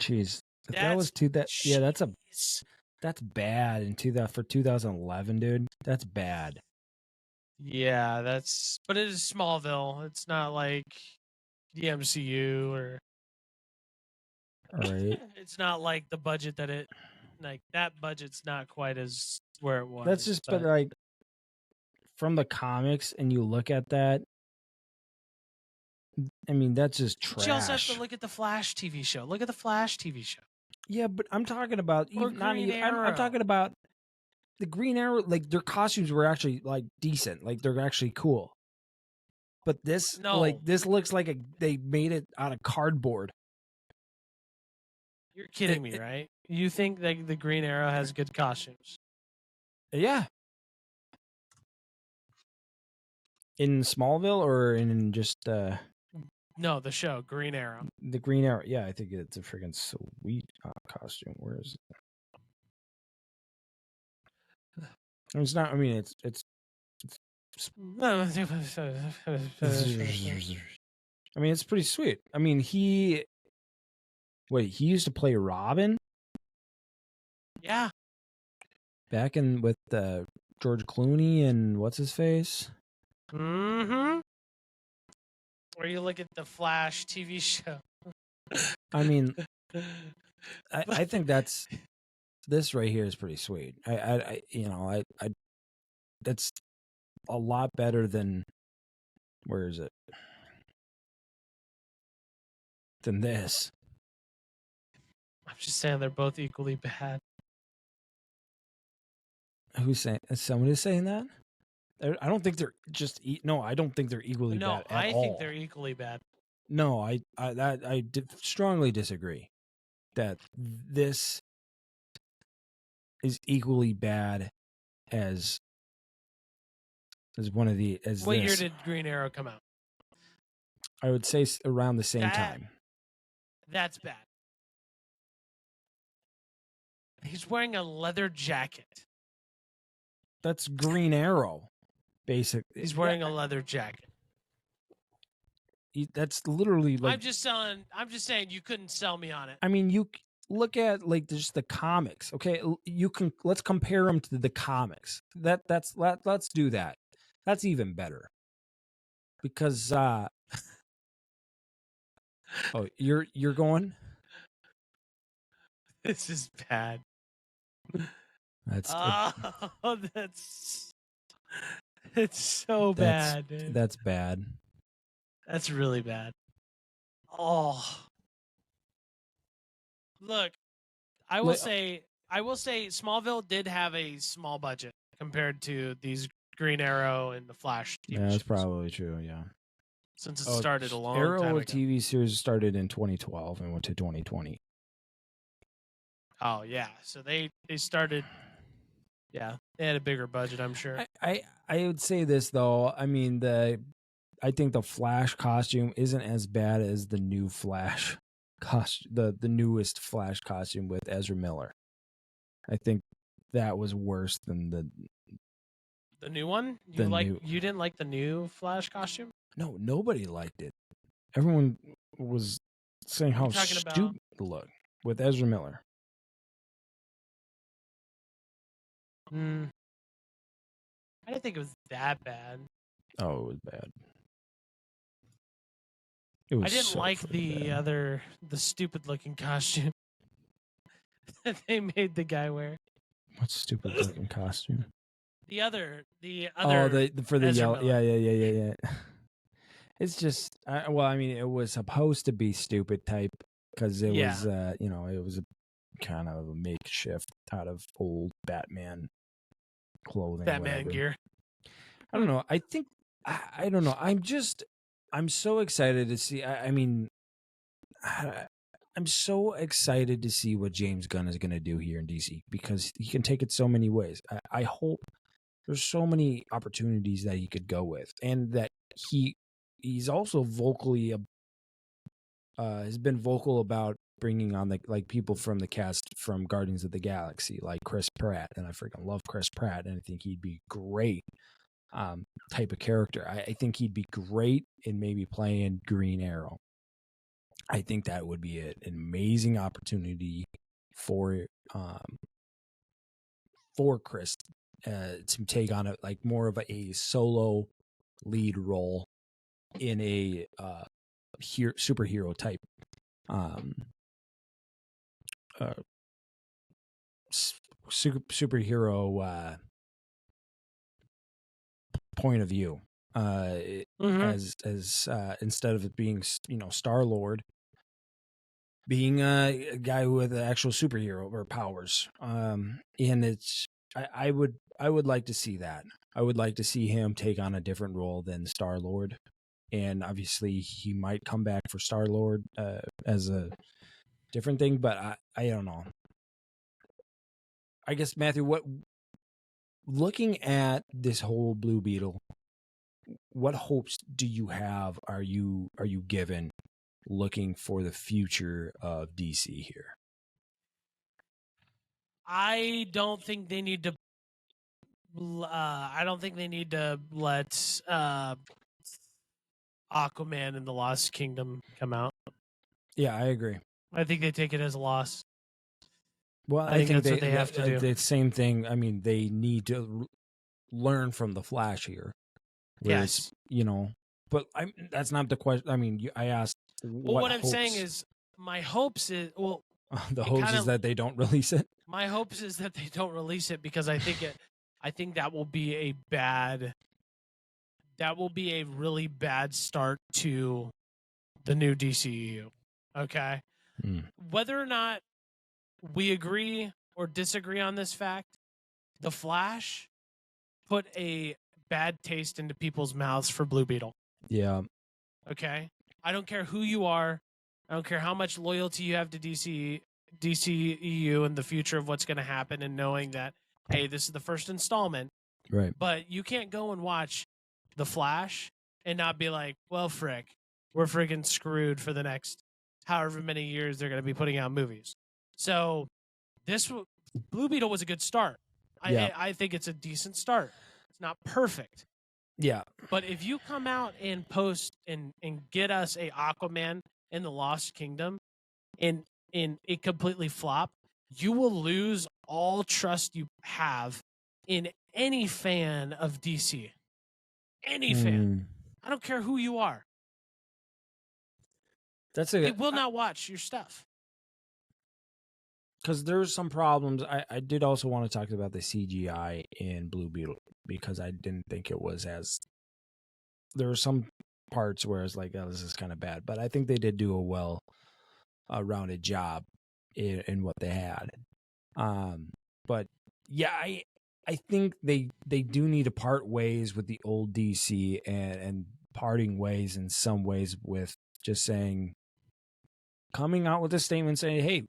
Jeez, if that was yeah, jeez. that's bad in 2000 for 2011, dude. That's bad. Yeah, but it is Smallville. It's not like the MCU or All right. it's not like the budget that budget's not quite as where it was. That's just but like from the comics, and you look at that. I mean, that's just trash. But you also have to look at the Flash TV show. Look at the Flash TV show. Yeah, but I'm talking about I'm talking about the Green Arrow. Like their costumes were actually like decent. Like they're actually cool. But this, this looks like they made it out of cardboard. You're kidding me, right? You think that the Green Arrow has good costumes? Yeah. In Smallville or in just No, the show Green Arrow. The Green Arrow. Yeah, I think it's a freaking sweet costume. Where is it? It's not. I mean, it's. I mean, it's pretty sweet. I mean, he used to play Robin. Yeah. Back in with George Clooney and what's his face. Mm-hmm. Or you look at the Flash TV show. I mean, I think this right here is pretty sweet. I that's a lot better than where is it? Than this. I'm just saying they're both equally bad. Who's saying? Somebody's saying that? I don't think they're just. No, I don't think they're equally bad at all. I think they're equally bad. No, I strongly disagree that this is equally bad as one of the as. What year did Green Arrow come out? I would say around the same time. That's bad. He's wearing a leather jacket. That's Green Arrow, basically. He's wearing a leather jacket. That's literally like. I'm just saying you couldn't sell me on it. I mean, you look at like just the comics. Okay, let's compare them to the comics. Let's do that. That's even better. Because oh, you're going. This is bad. That's it's so bad, dude. That's bad. That's really bad. Oh, look, I will say Smallville did have a small budget compared to these Green Arrow and the Flash TV that's shows. Probably true. Yeah, since it started a long time ago. Arrow TV series started in 2012 and went to 2020. Oh yeah, so they started. Yeah, they had a bigger budget, I'm sure. I would say this though. I mean, I think the Flash costume isn't as bad as the new Flash costume, the newest Flash costume with Ezra Miller. I think that was worse than the new one. You didn't like the new Flash costume? No, nobody liked it. Everyone was saying how stupid it looked with Ezra Miller. I didn't think it was that bad. Oh, it was bad. I didn't like the stupid looking costume that they made the guy wear. What stupid looking costume? The other. Oh, for the yellow. Yeah. It's just, well, I mean, it was supposed to be stupid type because it was, it was a kind of a makeshift out of old Batman clothing. Batman gear. I don't know. I think, I don't know. I'm so excited to see. I'm so excited to see what James Gunn is going to do here in DC because he can take it so many ways. I hope there's so many opportunities that he could go with and that he he's also vocally has been vocal about bringing on people from the cast from Guardians of the Galaxy, like Chris Pratt, and I freaking love Chris Pratt, and I think he'd be great type of character. I think he'd be great in maybe playing Green Arrow. I think that would be an amazing opportunity for Chris to take on more of a solo lead role in a superhero type superhero point of view, as instead of it being Star-Lord being a guy with actual superhero or powers, and it's I would like to see that. I would like to see him take on a different role than Star-Lord, and obviously he might come back for Star-Lord as a different thing, but I don't know. I guess, Matthew, looking at this whole Blue Beetle, what hopes do you have? Are you given looking for the future of DC here? I don't think they need to. I don't think they need to let Aquaman and the Lost Kingdom come out. Yeah, I agree. I think they take it as a loss. Well, I think that's what they have to do. The same thing. I mean, they need to learn from the Flash here. Yes, but that's not the question. I mean, I asked. Well, what I'm saying is, my hopes is the hopes is that they don't release it. My hopes is that they don't release it because I think that will be a really bad start to the new DCEU. Okay, whether or not we agree or disagree on this fact, the Flash put a bad taste into people's mouths for Blue Beetle. Yeah. Okay. I don't care who you are. I don't care how much loyalty you have to DCEU and the future of what's going to happen, and knowing that, hey, this is the first installment. Right. But you can't go and watch The Flash and not be like, well, frick, we're friggin' screwed for the next however many years they're going to be putting out movies. So Blue Beetle was a good start. I think it's a decent start. It's not perfect. Yeah. But if you come out and post and get us a Aquaman in the Lost Kingdom and it completely flop, you will lose all trust you have in any fan of DC. Any fan. I don't care who you are. They will not watch your stuff. Because there's some problems. I did also want to talk about the CGI in Blue Beetle, because I didn't think it was as... There were some parts where it's like, oh, this is kind of bad. But I think they did do a well-rounded job in what they had. But yeah, I think they do need to part ways with the old DC and parting ways in some ways with just coming out with a statement saying, hey,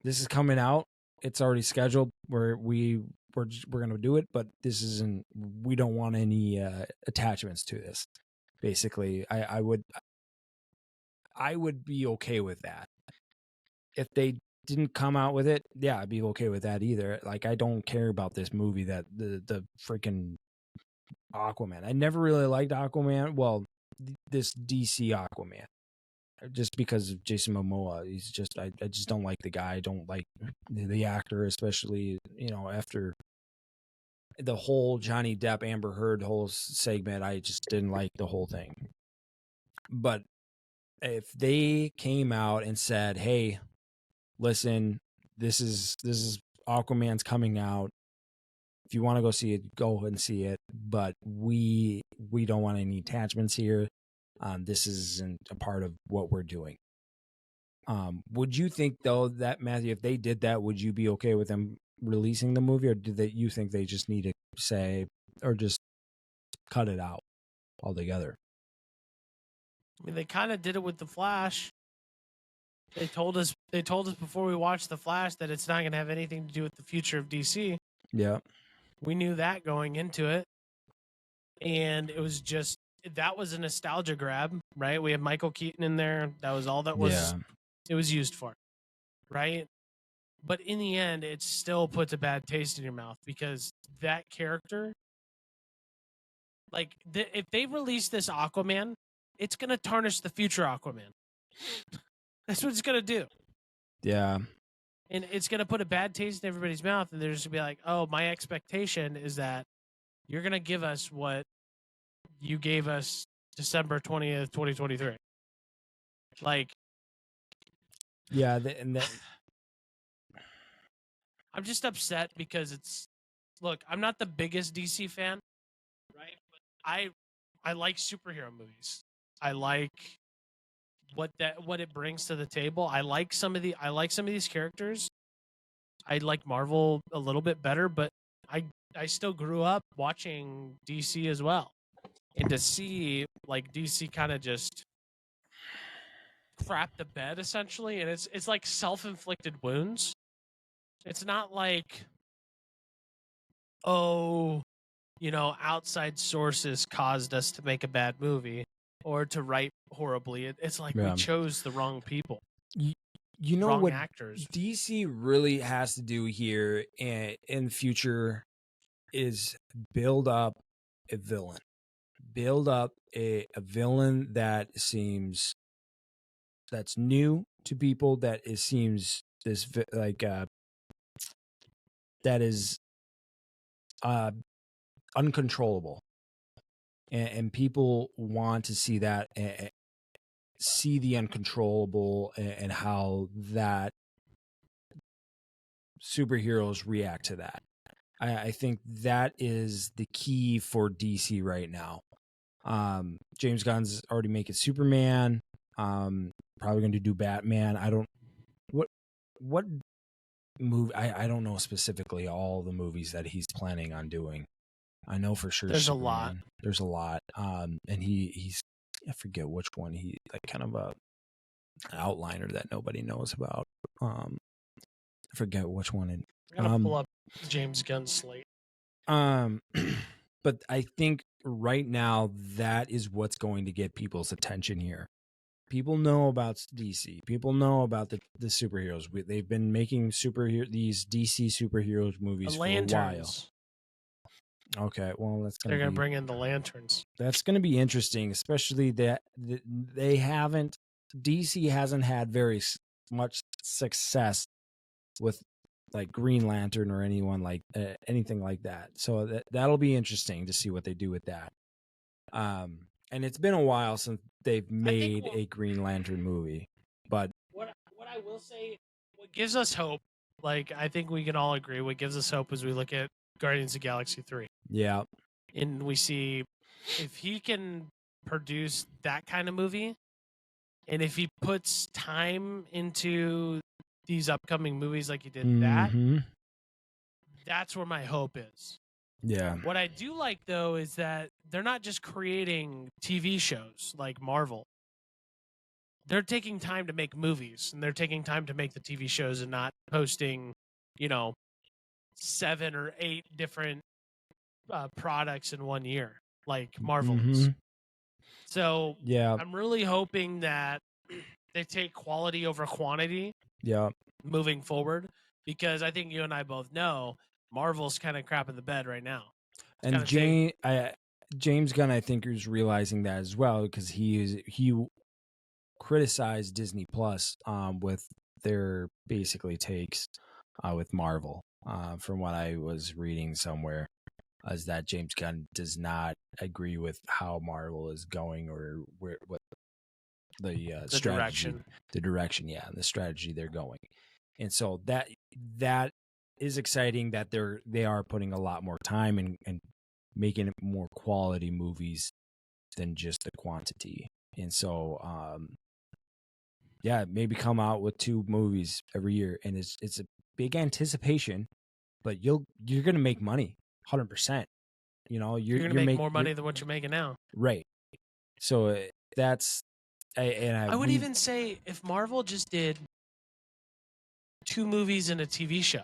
this is coming out. It's already scheduled. We're going to do it, but this isn't. We don't want any attachments to this. Basically, I would be okay with that. If they didn't come out with it, yeah, I'd be okay with that either. Like, I don't care about this movie that the freaking Aquaman. I never really liked Aquaman. Well, this DC Aquaman. Just because of Jason Momoa, he's just I just don't like the guy. I don't like the actor, especially after the whole Johnny Depp Amber Heard whole segment. I just didn't like the whole thing. But if they came out and said, "Hey, listen, this is Aquaman's coming out. If you want to go see it, go and see it. But we don't want any attachments here. This isn't a part of what we're doing." Would you think, though, that, Matthew, if they did that, would you be okay with them releasing the movie, or you think they just need to say, or just cut it out altogether? I mean, they kind of did it with The Flash. They told us before we watched The Flash that it's not going to have anything to do with the future of DC. Yeah. We knew that going into it. And it was just that was a nostalgia grab, right? We have Michael Keaton in there. That was all that was it was used for, right? But in the end, it still puts a bad taste in your mouth because that character, like, if they release this Aquaman, it's gonna tarnish the future Aquaman. That's what it's gonna do. Yeah. And it's gonna put a bad taste in everybody's mouth, and they're just gonna be like, "Oh, my expectation is that you're gonna give us what you gave us December 20th, 2023." Like, Yeah, I'm just upset because look, I'm not the biggest DC fan, right? But I like superhero movies. I like what it brings to the table. I like some of these characters. I like Marvel a little bit better, but I still grew up watching DC as well. And to see like DC kind of just crap the bed essentially, and it's like self-inflicted wounds. It's not like, oh, outside sources caused us to make a bad movie or to write horribly. It's like we chose the wrong people. You know wrong what actors. DC really has to do here in future is build up a villain. Build up a villain that's new to people, that seems this like that is uncontrollable, and people want to see that, see the uncontrollable, and how that superheroes react to that. I think that is the key for DC right now. James Gunn's already making Superman. Probably going to do Batman. I don't what movie. I don't know specifically all the movies that he's planning on doing. I know for sure there's Superman. a lot. There's a lot. And he's I forget which one. He like kind of an outliner that nobody knows about. I forget which one. I gotta pull up James Gunn's slate. But I think right now that is what's going to get people's attention here. People know about DC. People know about the superheroes. They've been making these DC superheroes movies for a while. Okay, well, they're gonna bring in the lanterns. That's gonna be interesting, especially that they haven't. DC hasn't had very much success with like Green Lantern or anything like that. So that'll be interesting to see what they do with that. And it's been a while since they've made a Green Lantern movie. But what I will say, what gives us hope, like I think we can all agree, what gives us hope is we look at Guardians of the Galaxy 3. Yeah. And we see if he can produce that kind of movie, and if he puts time into these upcoming movies like he did that's where my hope is. Yeah. What I do like, though, is that they're not just creating TV shows like Marvel. They're taking time to make movies, and they're taking time to make the TV shows and not posting, 7 or 8 different products in one year like Marvel is. So yeah, I'm really hoping that they take quality over quantity moving forward, because I think you and I both know Marvel's kind of crap in the bed right now. And James Gunn, I think, is realizing that as well, because he criticized Disney Plus with their basically takes with Marvel. From what I was reading somewhere, is that James Gunn does not agree with how Marvel is going, or what the strategy, the direction, and the strategy they're going. And so that is exciting that they are putting a lot more time and making it more quality movies than just the quantity. And so maybe come out with 2 movies every year, and it's a big anticipation, but you're gonna make money 100%. You're gonna make more money than what you're making now, right? So that's I would even say if Marvel just did 2 movies and a TV show,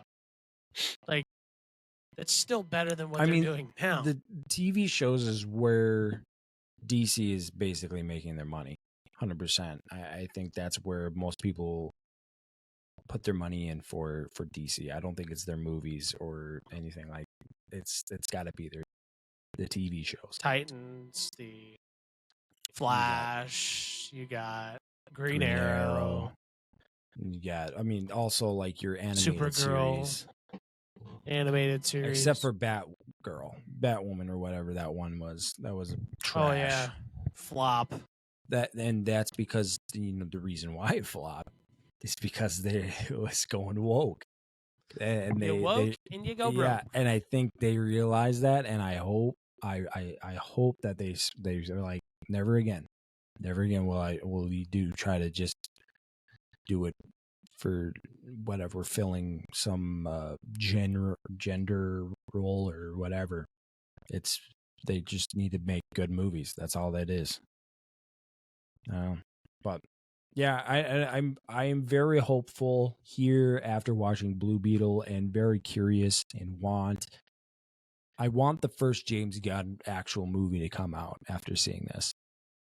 like, that's still better than what they're doing now. The TV shows is where DC is basically making their money, 100%. I think that's where most people put their money in for DC. I don't think it's their movies or anything like. It's got to be the TV shows. Titans, the Flash, you got Green Arrow. You got, I mean, also like your animated Supergirl. series. Animated series. Except for Batwoman or whatever that one was. That was trash. Oh yeah, flop. And that's because the reason why it flopped is because it was going woke. And you woke and you go broke. Yeah, and I think they realize that, and I hope I hope that they're like, never again will we try to just do it for whatever, filling some gender role or whatever. They just need to make good movies. That's all that is. But yeah, I'm very hopeful here after watching Blue Beetle, and very curious and I want the first James Gunn actual movie to come out after seeing this.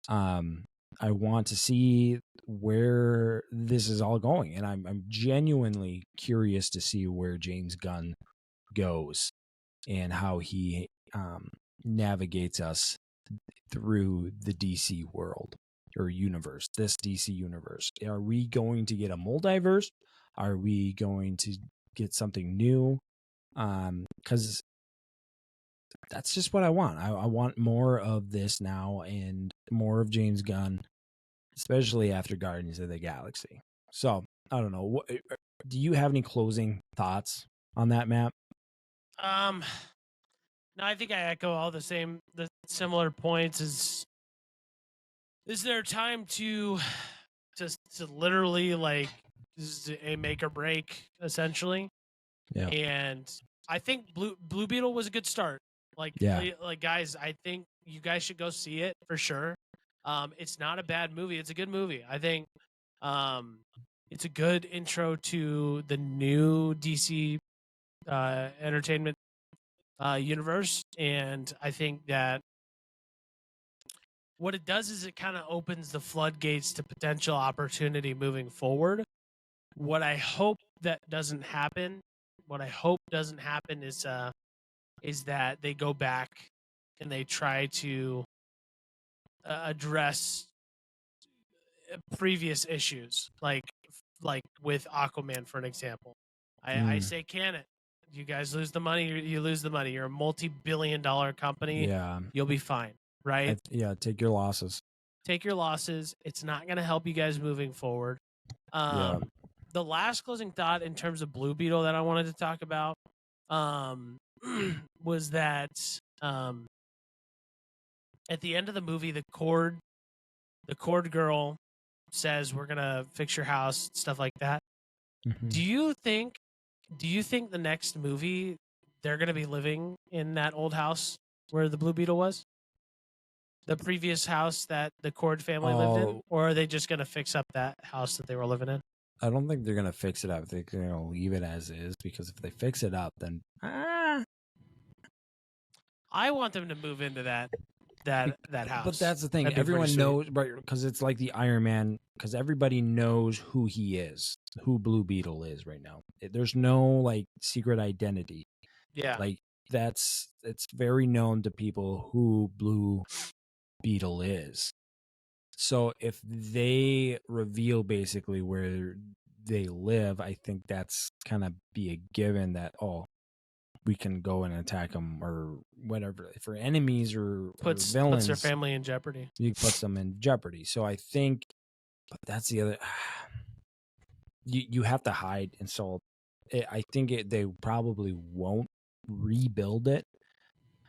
I want to see where this is all going, and I'm genuinely curious to see where James Gunn goes and how he navigates us through the DC world or universe, this DC universe. Are we going to get a multiverse? Are we going to get something new? Because that's just what I want. I want more of this now, and more of James Gunn, especially after Guardians of the Galaxy. So I don't know. Do you have any closing thoughts on that, Matt? No, I think I echo all the similar points. Is there time to literally, like, this is a make or break essentially? Yeah. And I think Blue Beetle was a good start. Like guys, I think you guys should go see it for sure. It's not a bad movie. It's a good movie. I think it's a good intro to the new DC entertainment universe, and I think that what it does is it kind of opens the floodgates to potential opportunity moving forward. What I hope doesn't happen is that they go back and they try to address previous issues, like with Aquaman, for an example. I say, can it? You guys lose the money, you lose the money. You're a multi-billion-dollar company. Yeah. You'll be fine, right? Take your losses. Take your losses. It's not going to help you guys moving forward. The last closing thought in terms of Blue Beetle that I wanted to talk about was that at the end of the movie, the cord girl says, "We're gonna fix your house," stuff like that. Mm-hmm. Do you think the next movie they're gonna be living in that old house where the Blue Beetle was? The previous house that the Cord family lived in? Or are they just gonna fix up that house that they were living in? I don't think they're gonna fix it up. They're gonna leave it as is, because if they fix it up, then I want them to move into that house. But that's the thing. Everyone knows, right? Because it's like the Iron Man. Because everybody knows who he is, who Blue Beetle is right now. There's no like secret identity. Yeah, like it's very known to people who Blue Beetle is. So if they reveal basically where they live, I think that's kind of be a given that we can go and attack them or whatever. For enemies or villains, puts their family in jeopardy. You puts them in jeopardy. So I think, but that's the other. You have to hide, and so I think they probably won't rebuild it,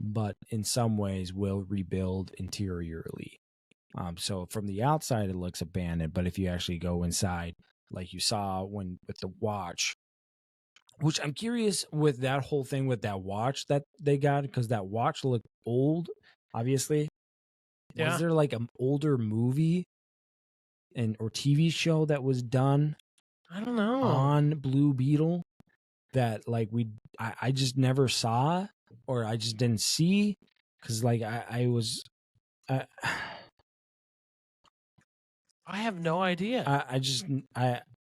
but in some ways will rebuild interiorly. So from the outside it looks abandoned, but if you actually go inside, like you saw with the watch. Which I'm curious with that whole thing with that watch that they got, because that watch looked old, obviously. Yeah. Was there like an older movie or TV show that was done? I don't know. On Blue Beetle that like I just never saw, or I just didn't see, because like I was I have no idea.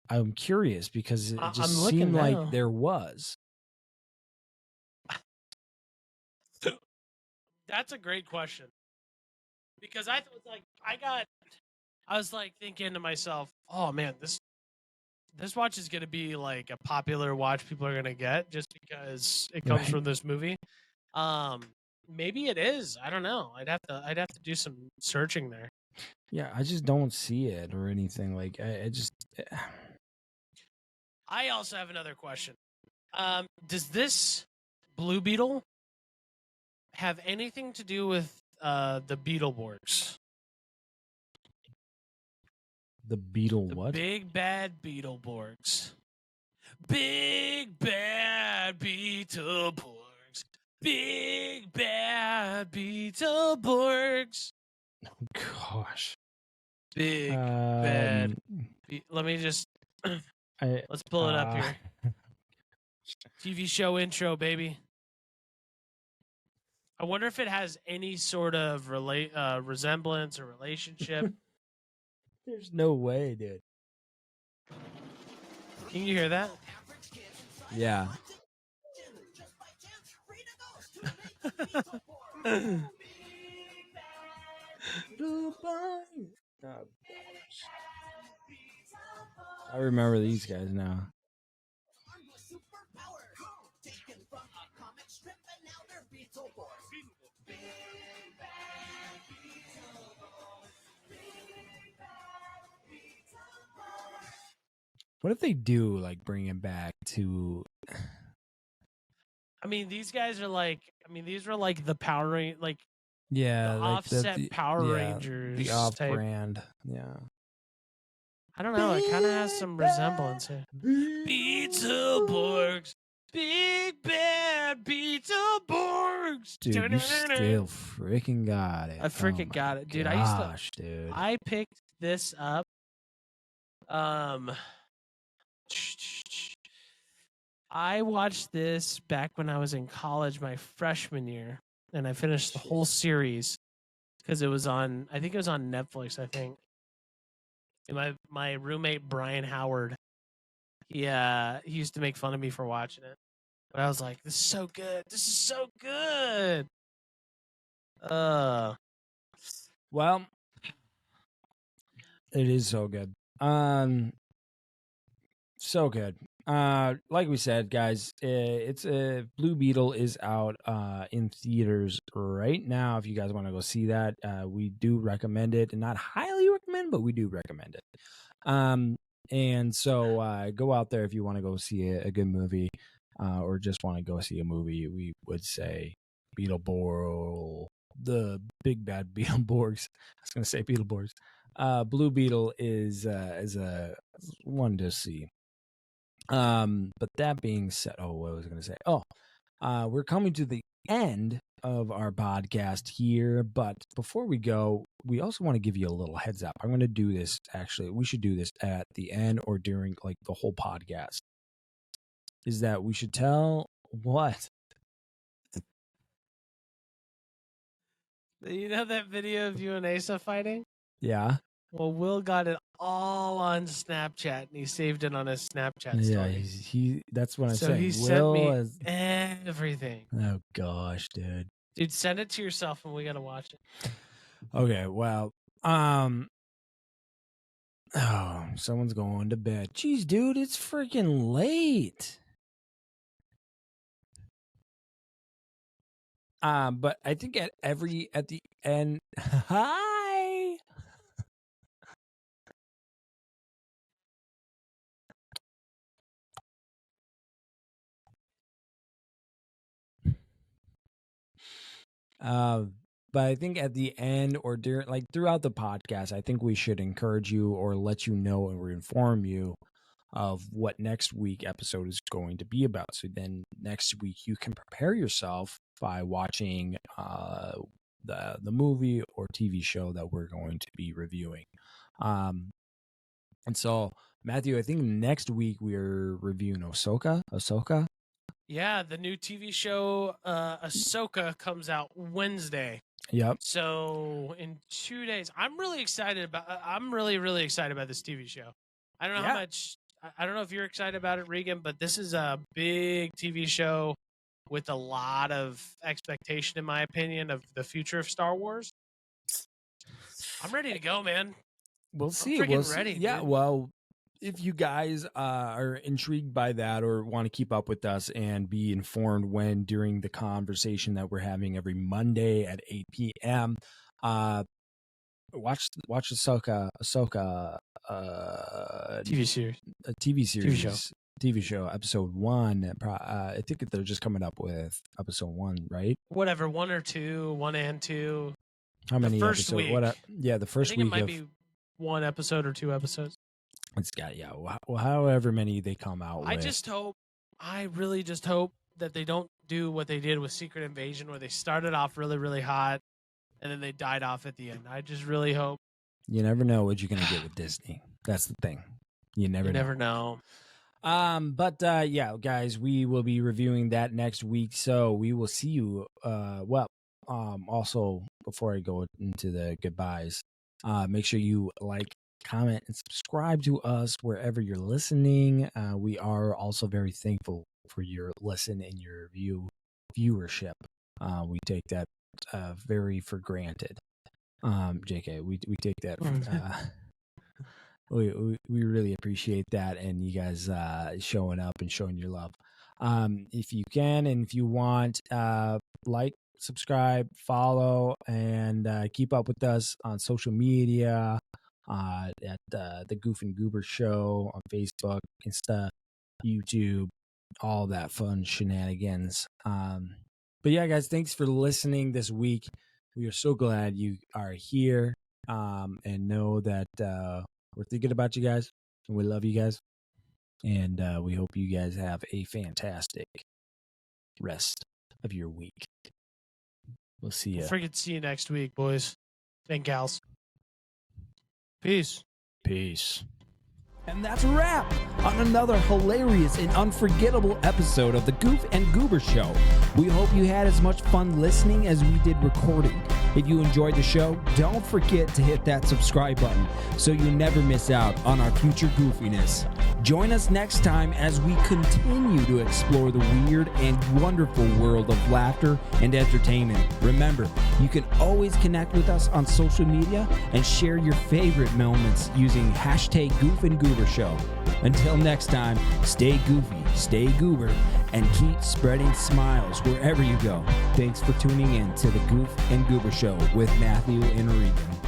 I'm curious because it I'm just looking seemed now. like there was. That's a great question. Because I was like thinking to myself, oh man, this watch is gonna be like a popular watch people are gonna get just because it comes Right. from this movie. Maybe it is. I don't know. I'd have to do some searching there. Yeah, I just don't see it or anything. Like I also have another question. Does this Blue Beetle have anything to do with the Beetleborgs? the Beetle The what? big bad Beetleborgs. Big bad Beetleborgs. Big bad Beetleborgs. Gosh. Big bad. Um, Let me just. I, Let's pull it up here. TV show intro, baby. I wonder if it has any sort of resemblance or relationship. There's no way, dude. Can you hear that? Yeah. I remember these guys now. What if they do like bring him back to? I mean, these guys are like. I mean, these were like the Power like Yeah, the like offset Power Rangers the type. off-brand. Yeah. I don't know. It kind of has some resemblance here. Beetleborgs. Big bad Beetleborgs. Dude, you still freaking got it. I freaking got it, dude. Dude. I picked this up. I watched this back when I was in college, my freshman year, and I finished the whole series because it was on. I think it was on Netflix. I think. And my roommate Brian Howard, he used to make fun of me for watching it, but I was like, "This is so good! This is so good!" Well, it is so good. So good. Like we said, guys, it's Blue Beetle is out in theaters right now. If you guys want to go see that, we do recommend it, and not highly recommend, but we do recommend it. And so go out there if you want to go see a good movie, or just want to go see a movie. We would say Beetleborg, the big bad Beetleborgs. I was gonna say Beetleborgs. Blue Beetle is a one to see. But that being said, what was I going to say? We're coming to the end of our podcast here, but before we go, we also want to give you a little heads up. I'm going to do this, actually, we should do this at the end or during like the whole podcast, is that we should tell what? You know that video of you and Asa fighting? Yeah. Well, Will got it all on Snapchat, and he saved it on his Snapchat Yeah, story. he that's what I'm So saying. he sent me everything. Oh gosh, dude. Dude, send it to yourself, and we gotta watch it. Okay, well, someone's going to bed. Jeez, dude, it's freaking late. But I think at the end, hi. But I think at the end or during, like throughout the podcast, I think we should encourage you or let you know and inform you of what next week episode is going to be about. So then next week you can prepare yourself by watching the movie or TV show that we're going to be reviewing. And so Matthew, I think next week we're reviewing Ahsoka. Yeah, the new TV show Ahsoka comes out Wednesday. Yep. So in 2 days, I'm really excited about. I'm really excited about this TV show. I don't know how much. I don't know if you're excited about it, Regan, but this is a big TV show with a lot of expectation, in my opinion, of the future of Star Wars. I'm ready to go, man. We'll see. I'm We'll freaking ready. Yeah. Dude. Well, if you guys are intrigued by that or want to keep up with us and be informed when during the conversation that we're having every Monday at 8 p.m., watch Ahsoka TV series. A TV show, episode 1. I think they're just coming up with episode 1, right? Whatever, 1 or 2, 1 and 2. How many first episodes? week. The first I think week it might be 1 episode or 2 episodes. It's got however many they come out with. I really just hope that they don't do what they did with Secret Invasion, where they started off really hot and then they died off at the end. I just really hope. You never know what you're gonna get with Disney. That's the thing. You never know. But guys, we will be reviewing that next week. So we will see you. Also, before I go into the goodbyes, make sure you like, comment, and subscribe to us wherever you're listening. We are also very thankful for your listen and your viewership. We take that very for granted. JK, we take that. We really appreciate that, and you guys showing up and showing your love. If you can and if you want, like, subscribe, follow, and keep up with us on social media at the Goof and Goober Show on Facebook, Insta, YouTube, all that fun shenanigans. But yeah, guys, thanks for listening this week. We are so glad you are here, and know that we're thinking about you guys, and we love you guys, and we hope you guys have a fantastic rest of your week. We'll see you. We'll freaking see you next week, boys and gals. Peace. And that's a wrap on another hilarious and unforgettable episode of the Goof and Goober Show. We hope you had as much fun listening as we did recording. If you enjoyed the show, don't forget to hit that subscribe button so you never miss out on our future goofiness. Join us next time as we continue to explore the weird and wonderful world of laughter and entertainment. Remember, you can always connect with us on social media and share your favorite moments using hashtag Goof and Goober Show. Until next time, stay goofy, stay goober, and keep spreading smiles wherever you go. Thanks for tuning in to the Goof and Goober Show with Matthew and Regan.